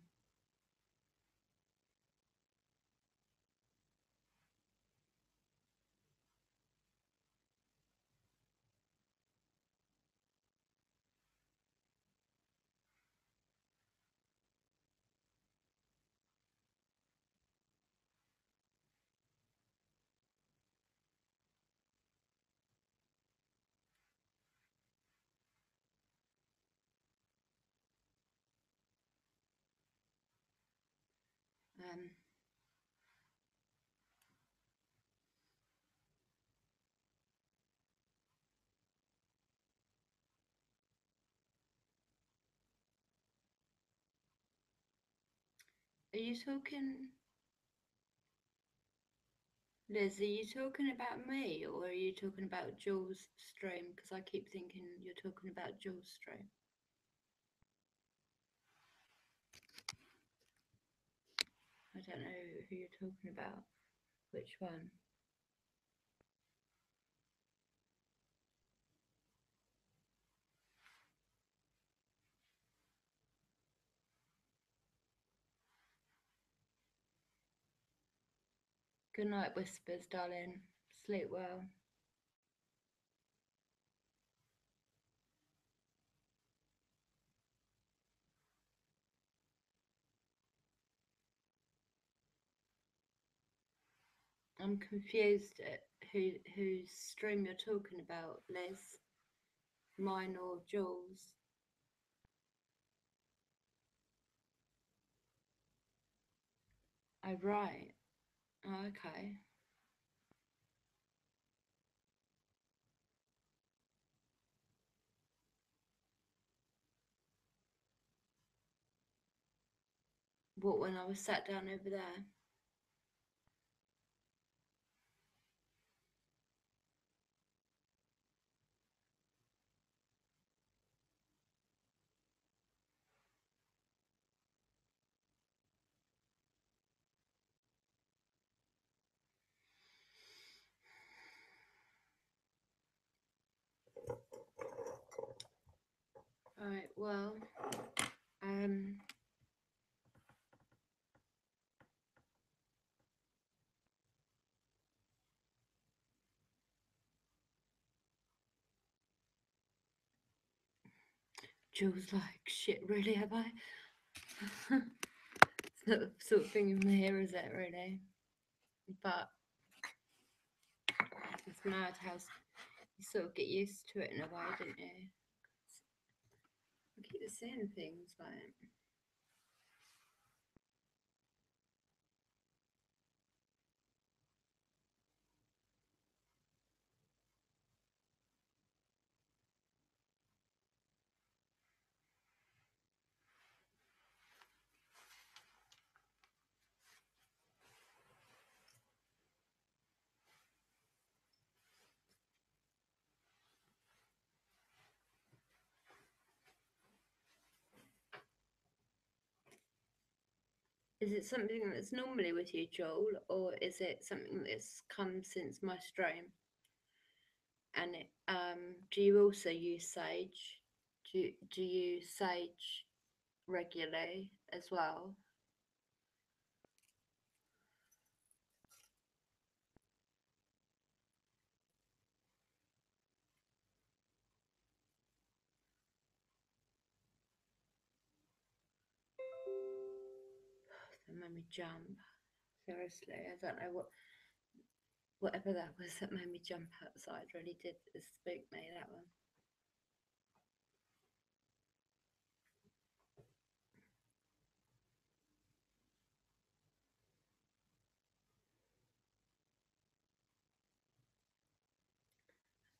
Um, are you talking, Liz? Are you talking about me, or are you talking about Jules' stream? Because I keep thinking you're talking about Jules' stream. I don't know who you're talking about. Which one? Good night, whispers, darling. Sleep well. I'm confused at whose stream you're talking about, Liz. Mine or Jules? Oh, right. Oh, okay. What, when I was sat down over there? Alright, well, um, Jules, like, shit, really, have I? It's not the sort of thing in here, is it, really? But it's mad how you sort of get used to it in a way, don't you? I keep saying things like, is it something that's normally with you, Joel, or is it something that's come since my stream? And it, do you also use Sage? Do you Sage regularly as well? That made me jump. Seriously, I don't know whatever that was that made me jump outside really did spook me, that one.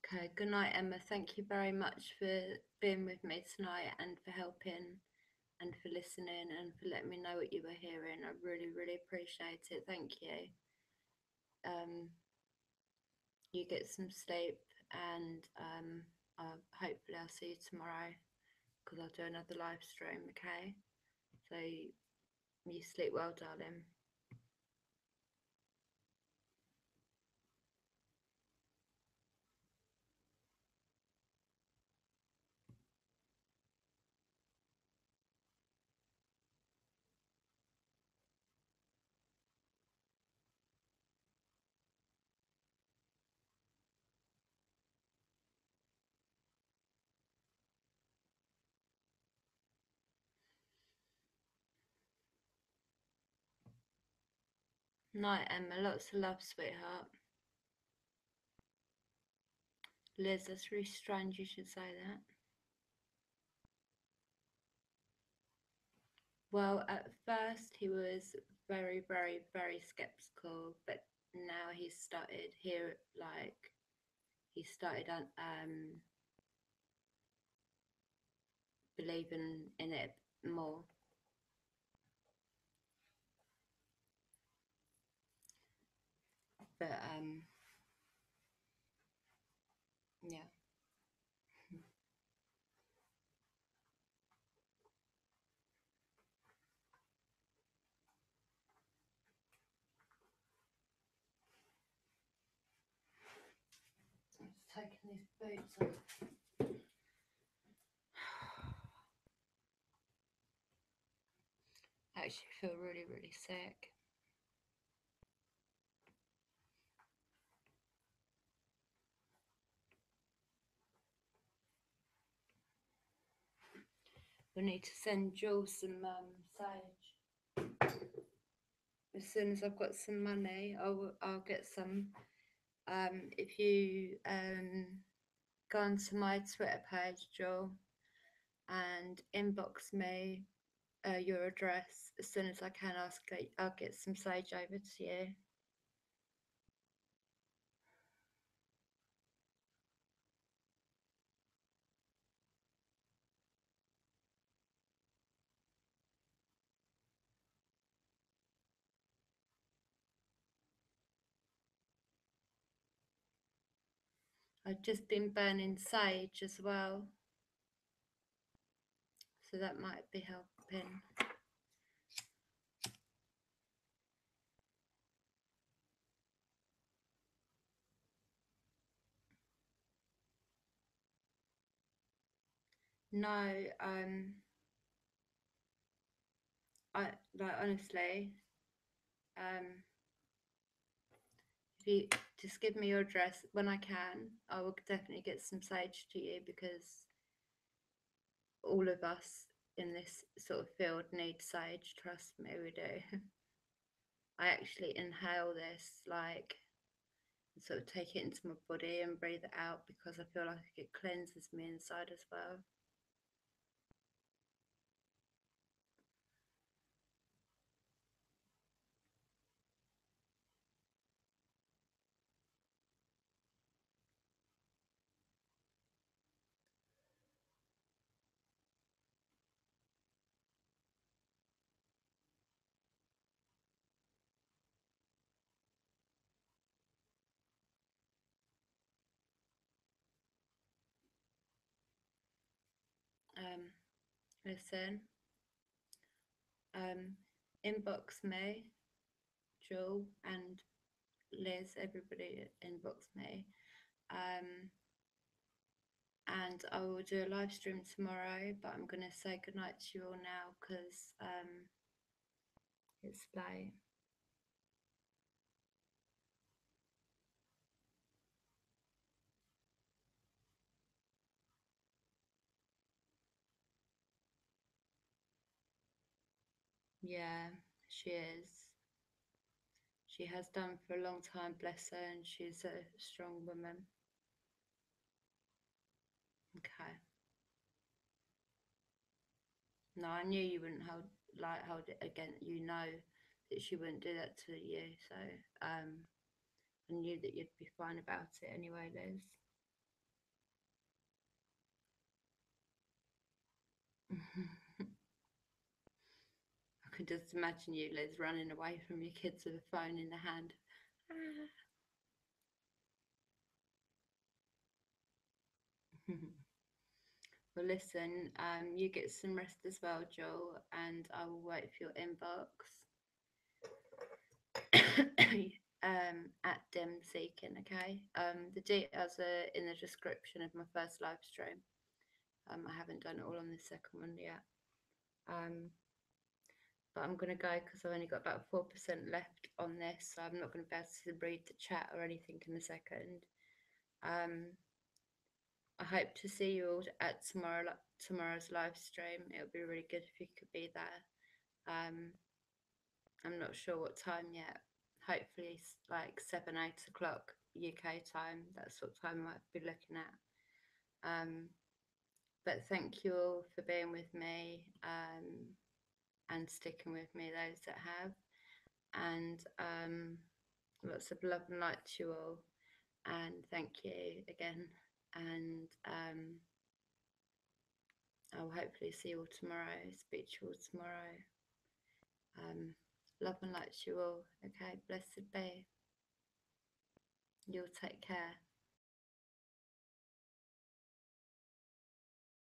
Okay, good night, Emma. Thank you very much for being with me tonight and for helping and for listening and for letting me know what you were hearing. I really, really appreciate it. Thank you. Um, you get some sleep, and hopefully I'll see you tomorrow because I'll do another live stream. Okay, so you sleep well, darling. Night, Emma. Lots of love, sweetheart. Liz, that's really strange. You should say that. Well, at first he was very, very, very skeptical, but now he's started here, like he started believing in it more. But yeah. I'm just taking these boots off. I actually feel really, really sick. We need to send Jules some sage. As soon as I've got some money, I'll get some. If you go onto my Twitter page, Joel, and inbox me your address as soon as I can. I'll get some sage over to you. I've just been burning sage as well, so that might be helping. No, I like honestly, if you just give me your address when I can, I will definitely get some sage to you because all of us in this sort of field need sage. Trust me, we do. I actually inhale this, like, sort of take it into my body and breathe it out because I feel like it cleanses me inside as well. Listen, um, inbox me, Jewel and Liz, everybody inbox me. And I will do a live stream tomorrow, but I'm going to say goodnight to you all now because it's late. Yeah, she is. She has done for a long time, bless her, and she's a strong woman. Okay. No, I knew you wouldn't hold it against you. Know that she wouldn't do that to you, so I knew that you'd be fine about it anyway, Liz. can just imagine you, Liz, running away from your kids with a phone in the hand. Well, listen, you get some rest as well, Joel, and I will wait for your inbox at Dim Seeking, okay? The details are in the description of my first live stream. I haven't done it all on the second one yet. Um, but I'm going to go because I've only got about 4% left on this, so I'm not going to be able to read the chat or anything in a second. Um, I hope to see you all at tomorrow's live stream. It would be really good if you could be there. I'm not sure what time yet. Hopefully, like 7, 8 o'clock UK time. That's what time I might be looking at. But thank you all for being with me and sticking with me, those that have. And lots of love and light to you all. And thank you again. And I'll hopefully see you all tomorrow. Speak to you all tomorrow. Love and light to you all. Okay, blessed be. You'll take care.